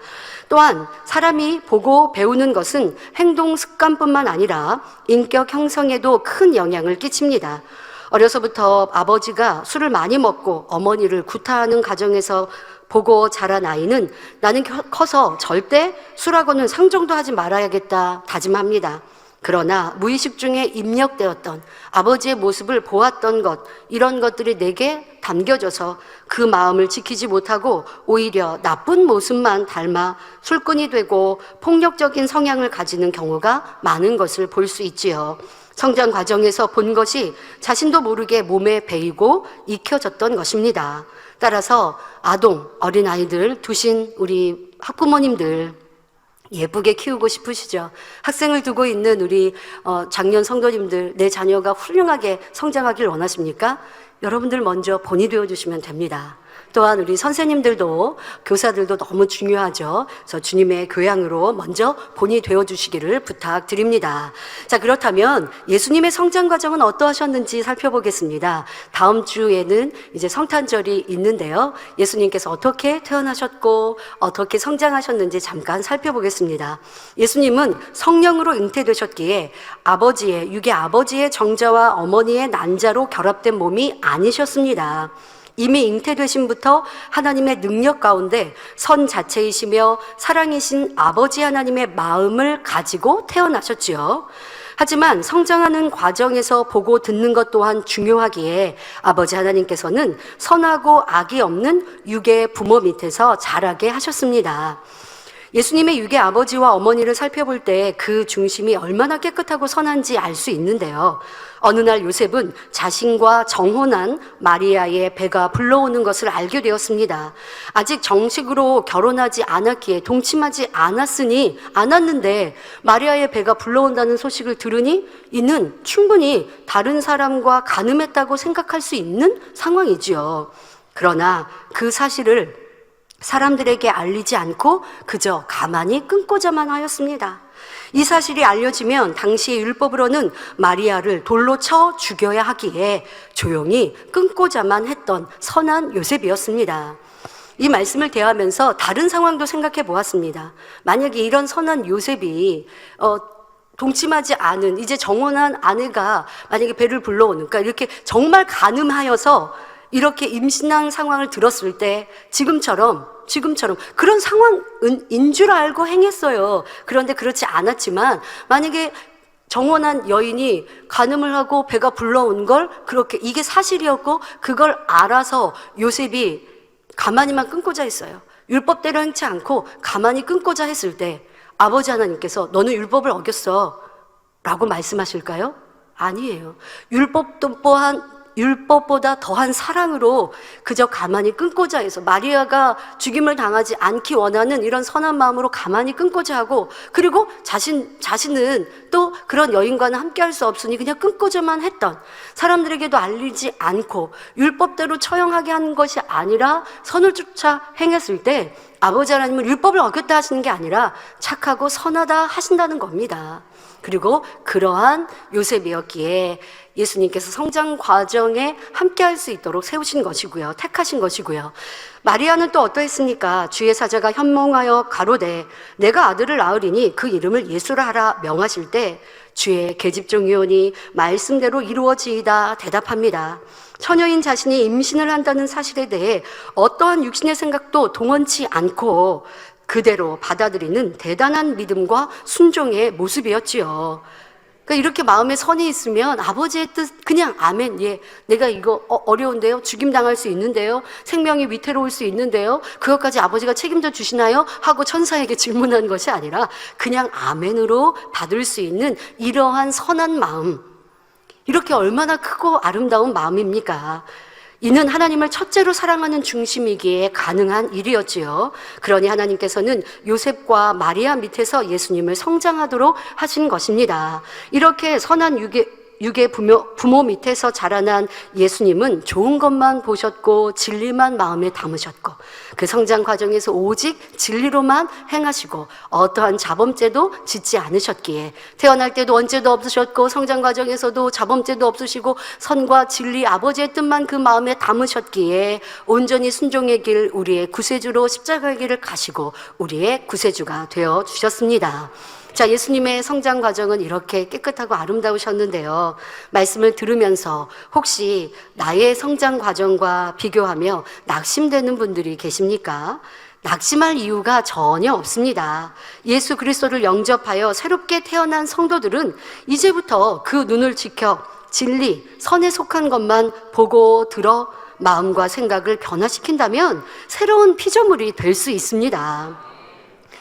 또한 사람이 보고 배우는 것은 행동 습관뿐만 아니라 인격 형성에도 큰 영향을 끼칩니다. 어려서부터 아버지가 술을 많이 먹고 어머니를 구타하는 가정에서 보고 자란 아이는 나는 커서 절대 술하고는 상종도 하지 말아야겠다 다짐합니다. 그러나 무의식 중에 입력되었던 아버지의 모습을 보았던 것, 이런 것들이 내게 담겨져서 그 마음을 지키지 못하고 오히려 나쁜 모습만 닮아 술꾼이 되고 폭력적인 성향을 가지는 경우가 많은 것을 볼 수 있지요. 성장 과정에서 본 것이 자신도 모르게 몸에 배이고 익혀졌던 것입니다. 따라서 아동, 어린아이들 두신 우리 학부모님들 예쁘게 키우고 싶으시죠? 학생을 두고 있는 우리 장년 성도님들, 내 자녀가 훌륭하게 성장하길 원하십니까? 여러분들 먼저 본이 되어주시면 됩니다. 또한 우리 선생님들도, 교사들도 너무 중요하죠. 그래서 주님의 교양으로 먼저 본이 되어주시기를 부탁드립니다. 자, 그렇다면 예수님의 성장 과정은 어떠하셨는지 살펴보겠습니다. 다음 주에는 이제 성탄절이 있는데요. 예수님께서 어떻게 태어나셨고 어떻게 성장하셨는지 잠깐 살펴보겠습니다. 예수님은 성령으로 잉태되셨기에 육의 아버지의 정자와 어머니의 난자로 결합된 몸이 아니셨습니다. 이미 잉태되심부터 하나님의 능력 가운데 선 자체이시며 사랑이신 아버지 하나님의 마음을 가지고 태어나셨지요. 하지만 성장하는 과정에서 보고 듣는 것 또한 중요하기에 아버지 하나님께서는 선하고 악이 없는 육의 부모 밑에서 자라게 하셨습니다. 예수님의 육의 아버지와 어머니를 살펴볼 때 그 중심이 얼마나 깨끗하고 선한지 알 수 있는데요. 어느 날 요셉은 자신과 정혼한 마리아의 배가 불러오는 것을 알게 되었습니다. 아직 정식으로 결혼하지 않았기에 동침하지 않았는데 마리아의 배가 불러온다는 소식을 들으니 이는 충분히 다른 사람과 간음했다고 생각할 수 있는 상황이지요. 그러나 그 사실을 사람들에게 알리지 않고 그저 가만히 끊고자만 하였습니다. 이 사실이 알려지면 당시의 율법으로는 마리아를 돌로 쳐 죽여야 하기에 조용히 끊고자만 했던 선한 요셉이었습니다. 이 말씀을 대하면서 다른 상황도 생각해 보았습니다. 만약에 이런 선한 요셉이 동침하지 않은 이제 정혼한 아내가 만약에 배를 불러오는, 그러니까 이렇게 정말 간음하여서 이렇게 임신한 상황을 들었을 때 지금처럼 그런 상황인 줄 알고 행했어요. 그런데 그렇지 않았지만 만약에 정혼한 여인이 간음을 하고 배가 불러온 걸 그렇게 이게 사실이었고 그걸 알아서 요셉이 가만히만 끊고자 했어요. 율법대로 행치 않고 가만히 끊고자 했을 때 아버지 하나님께서 너는 율법을 어겼어 라고 말씀하실까요? 아니에요. 율법 율법보다 더한 사랑으로 그저 가만히 끊고자 해서 마리아가 죽임을 당하지 않기 원하는 이런 선한 마음으로 가만히 끊고자 하고, 그리고 자신은 또 그런 여인과는 함께 할 수 없으니 그냥 끊고자만 했던, 사람들에게도 알리지 않고 율법대로 처형하게 한 것이 아니라 선을 쫓아 행했을 때 아버지 하나님은 율법을 어겼다 하시는 게 아니라 착하고 선하다 하신다는 겁니다. 그리고 그러한 요셉이었기에 예수님께서 성장 과정에 함께 할 수 있도록 세우신 것이고요, 택하신 것이고요. 마리아는 또 어떠했습니까? 주의 사자가 현몽하여 가로되 내가 아들을 낳으리니 그 이름을 예수라 하라 명하실 때 주의 계집종이오니 말씀대로 이루어지이다 대답합니다. 처녀인 자신이 임신을 한다는 사실에 대해 어떠한 육신의 생각도 동원치 않고 그대로 받아들이는 대단한 믿음과 순종의 모습이었지요. 그러니까 이렇게 마음에 선이 있으면 아버지의 뜻 그냥 아멘, 예, 내가 이거 어려운데요, 죽임당할 수 있는데요, 생명이 위태로울 수 있는데요, 그것까지 아버지가 책임져 주시나요? 하고 천사에게 질문한 것이 아니라 그냥 아멘으로 받을 수 있는 이러한 선한 마음, 이렇게 얼마나 크고 아름다운 마음입니까? 이는 하나님을 첫째로 사랑하는 중심이기에 가능한 일이었지요. 그러니 하나님께서는 요셉과 마리아 밑에서 예수님을 성장하도록 하신 것입니다. 이렇게 선한 육의 부모 밑에서 자라난 예수님은 좋은 것만 보셨고 진리만 마음에 담으셨고, 그 성장 과정에서 오직 진리로만 행하시고 어떠한 자범죄도 짓지 않으셨기에 태어날 때도 언제도 없으셨고 성장 과정에서도 자범죄도 없으시고 선과 진리 아버지의 뜻만 그 마음에 담으셨기에 온전히 순종의 길, 우리의 구세주로 십자가의 길을 가시고 우리의 구세주가 되어 주셨습니다. 자, 예수님의 성장 과정은 이렇게 깨끗하고 아름다우셨는데요. 말씀을 들으면서 혹시 나의 성장 과정과 비교하며 낙심되는 분들이 계십니까? 낙심할 이유가 전혀 없습니다. 예수 그리스도를 영접하여 새롭게 태어난 성도들은 이제부터 그 눈을 지켜 진리, 선에 속한 것만 보고 들어 마음과 생각을 변화시킨다면 새로운 피조물이 될 수 있습니다.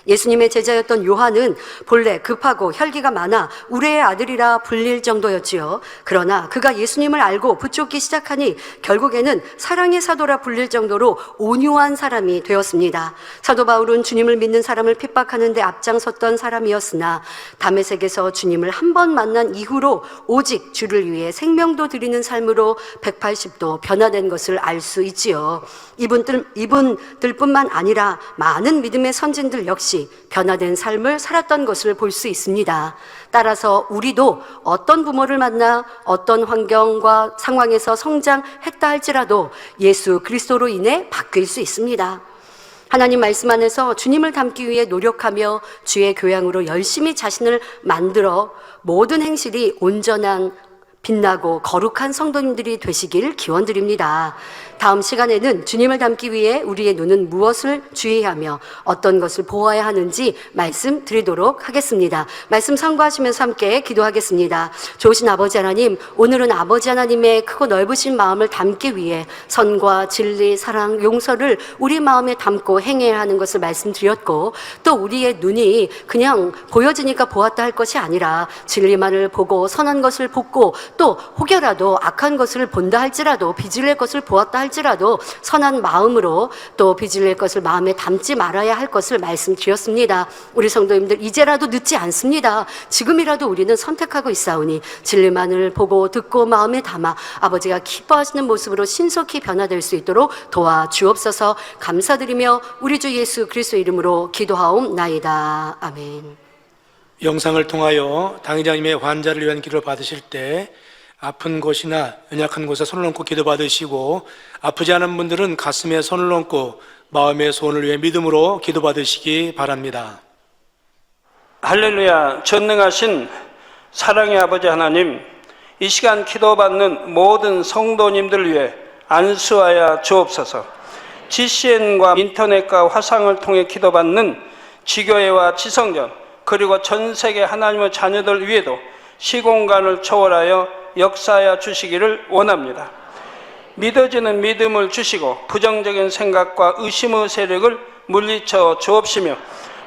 예수님의 제자였던 요한은 본래 급하고 혈기가 많아 우레의 아들이라 불릴 정도였지요. 그러나 그가 예수님을 알고 붙잡기 시작하니 결국에는 사랑의 사도라 불릴 정도로 온유한 사람이 되었습니다. 사도 바울은 주님을 믿는 사람을 핍박하는 데 앞장섰던 사람이었으나 다메섹에서 주님을 한 번 만난 이후로 오직 주를 위해 생명도 드리는 삶으로 180도 변화된 것을 알 수 있지요. 이분들뿐만 아니라 많은 믿음의 선진들 역시 변화된 삶을 살았던 것을 볼 수 있습니다. 따라서 우리도 어떤 부모를 만나 어떤 환경과 상황에서 성장했다 할지라도 예수 그리스도로 인해 바뀔 수 있습니다. 하나님 말씀 안에서 주님을 닮기 위해 노력하며 주의 교양으로 열심히 자신을 만들어 모든 행실이 온전한 빛나고 거룩한 성도님들이 되시길 기원드립니다. 다음 시간에는 주님을 닮기 위해 우리의 눈은 무엇을 주의하며 어떤 것을 보아야 하는지 말씀드리도록 하겠습니다. 말씀 상고하시면서 함께 기도하겠습니다. 좋으신 아버지 하나님, 오늘은 아버지 하나님의 크고 넓으신 마음을 담기 위해 선과 진리, 사랑, 용서를 우리 마음에 담고 행해야 하는 것을 말씀드렸고, 또 우리의 눈이 그냥 보여지니까 보았다 할 것이 아니라 진리만을 보고 선한 것을 보고, 또 혹여라도 악한 것을 본다 할지라도 빚을 낼 것을 보았다 할지라도 선한 마음으로 또 빚을 낼 것을 마음에 담지 말아야 할 것을 말씀드렸습니다. 우리 성도님들 이제라도 늦지 않습니다. 지금이라도 우리는 선택하고 있사오니 진리만을 보고 듣고 마음에 담아 아버지가 기뻐하시는 모습으로 신속히 변화될 수 있도록 도와주옵소서. 감사드리며 우리 주 예수 그리스도 이름으로 기도하옵나이다. 아멘. 영상을 통하여 당의자님의 환자를 위한 기도를 받으실 때 아픈 곳이나 연약한 곳에 손을 얹고 기도 받으시고, 아프지 않은 분들은 가슴에 손을 얹고 마음의 소원을 위해 믿음으로 기도 받으시기 바랍니다. 할렐루야. 전능하신 사랑의 아버지 하나님, 이 시간 기도받는 모든 성도님들 위해 안수하여 주옵소서. GCN과 인터넷과 화상을 통해 기도받는 지교회와 지성전, 그리고 전 세계 하나님의 자녀들 위에도 시공간을 초월하여 역사하여 주시기를 원합니다. 믿어지는 믿음을 주시고 부정적인 생각과 의심의 세력을 물리쳐 주옵시며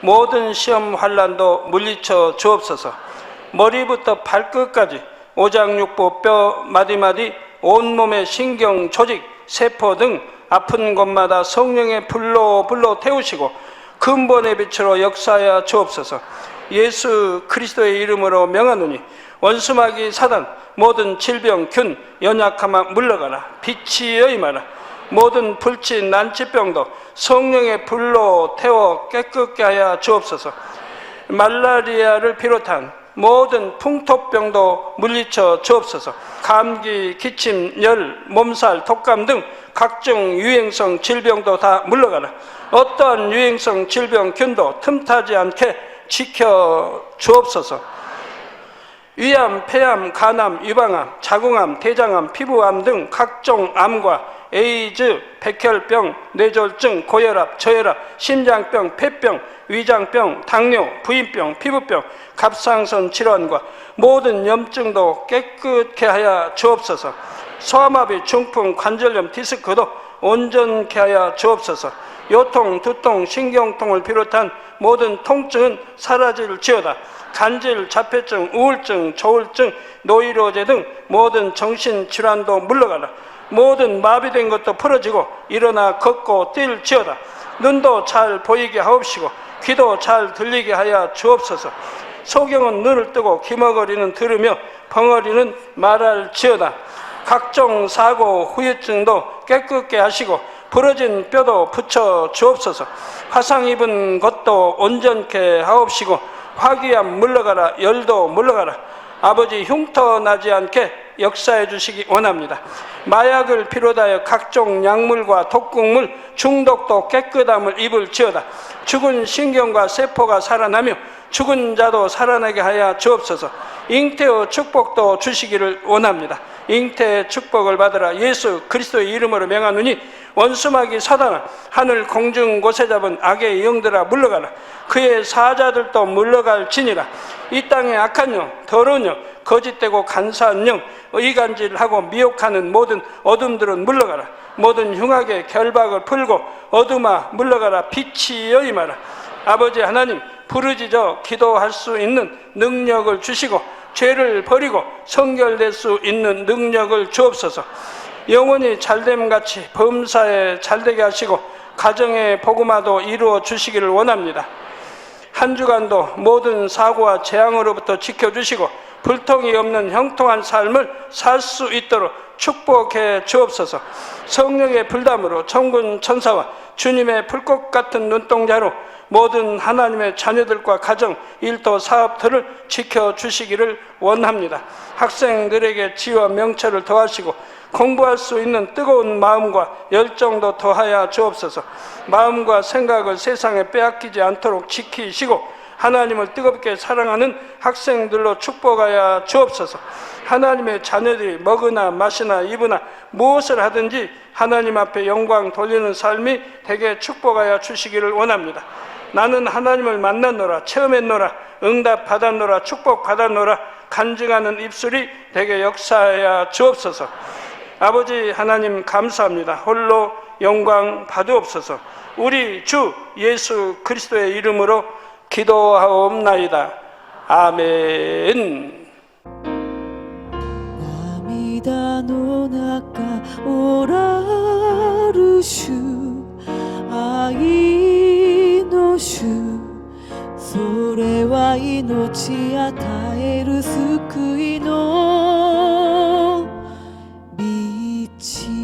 모든 시험 환난도 물리쳐 주옵소서. 머리부터 발끝까지 오장육부 뼈 마디마디 온몸의 신경, 조직, 세포 등 아픈 곳마다 성령의 불로 태우시고 근본의 빛으로 역사하여 주옵소서. 예수 그리스도의 이름으로 명하노니 원수마귀 사단 모든 질병, 균, 연약함아 물러가라. 빛이여 임하라. 모든 불치, 난치병도 성령의 불로 태워 깨끗게 하여 주옵소서. 말라리아를 비롯한 모든 풍토병도 물리쳐 주옵소서. 감기, 기침, 열, 몸살, 독감 등 각종 유행성 질병도 다 물러가라. 어떠한 유행성 질병, 균도 틈타지 않게 지켜 주옵소서. 위암, 폐암, 간암, 유방암, 자궁암, 대장암, 피부암 등 각종 암과 에이즈, 백혈병, 뇌졸중, 고혈압, 저혈압, 심장병, 폐병, 위장병, 당뇨, 부인병, 피부병, 갑상선 질환과 모든 염증도 깨끗게 하여 주옵소서. 소아마비, 중풍, 관절염, 디스크도 온전케 하여 주옵소서. 요통, 두통, 신경통을 비롯한 모든 통증은 사라질지어다. 간질, 자폐증, 우울증, 조울증, 노이로제 등 모든 정신질환도 물러가라. 모든 마비된 것도 풀어지고 일어나 걷고 뛸지어다. 눈도 잘 보이게 하옵시고 귀도 잘 들리게 하여 주옵소서. 소경은 눈을 뜨고 기머거리는 들으며 벙어리는 말할지어다. 각종 사고, 후유증도 깨끗게 하시고 부러진 뼈도 붙여 주옵소서. 화상 입은 것도 온전케 하옵시고 화기암 물러가라. 열도 물러가라. 아버지 흉터 나지 않게 역사해 주시기 원합니다. 마약을 비롯하여 각종 약물과 독극물 중독도 깨끗함을 입을지어다. 죽은 신경과 세포가 살아나며 죽은 자도 살아나게 하여 주옵소서. 잉태의 축복도 주시기를 원합니다. 잉태의 축복을 받으라. 예수 그리스도의 이름으로 명하노니 원수마귀 사단아, 하늘 공중 곳에 잡은 악의 영들아 물러가라. 그의 사자들도 물러갈지니라. 이 땅의 악한 영, 더러운 영, 거짓되고 간사한 영, 이간질하고 미혹하는 모든 어둠들은 물러가라. 모든 흉악의 결박을 풀고 어둠아 물러가라. 빛이여 임하라. 아버지 하나님, 부르짖어 기도할 수 있는 능력을 주시고 죄를 버리고 성결될 수 있는 능력을 주옵소서. 영원히 잘됨같이 범사에 잘되게 하시고 가정의 복음화도 이루어 주시기를 원합니다. 한 주간도 모든 사고와 재앙으로부터 지켜주시고 불통이 없는 형통한 삶을 살 수 있도록 축복해 주옵소서. 성령의 불담으로 천군 천사와 주님의 불꽃 같은 눈동자로 모든 하나님의 자녀들과 가정, 일도, 사업들을 지켜주시기를 원합니다. 학생들에게 지혜와 명철을 더하시고 공부할 수 있는 뜨거운 마음과 열정도 더하여 주옵소서. 마음과 생각을 세상에 빼앗기지 않도록 지키시고 하나님을 뜨겁게 사랑하는 학생들로 축복하여 주옵소서. 하나님의 자녀들이 먹으나 마시나 입으나 무엇을 하든지 하나님 앞에 영광 돌리는 삶이 되게 축복하여 주시기를 원합니다. 나는 하나님을 만났노라, 체험했노라, 응답 받았노라, 축복 받았노라 간증하는 입술이 되게 역사하여 주옵소서. 아버지 하나님 감사합니다. 홀로 영광 받으옵소서. 우리 주 예수 그리스도의 이름으로 기도하옵나이다. 아멘. 涙の中おらる主、愛の主、それは命与える救いの道。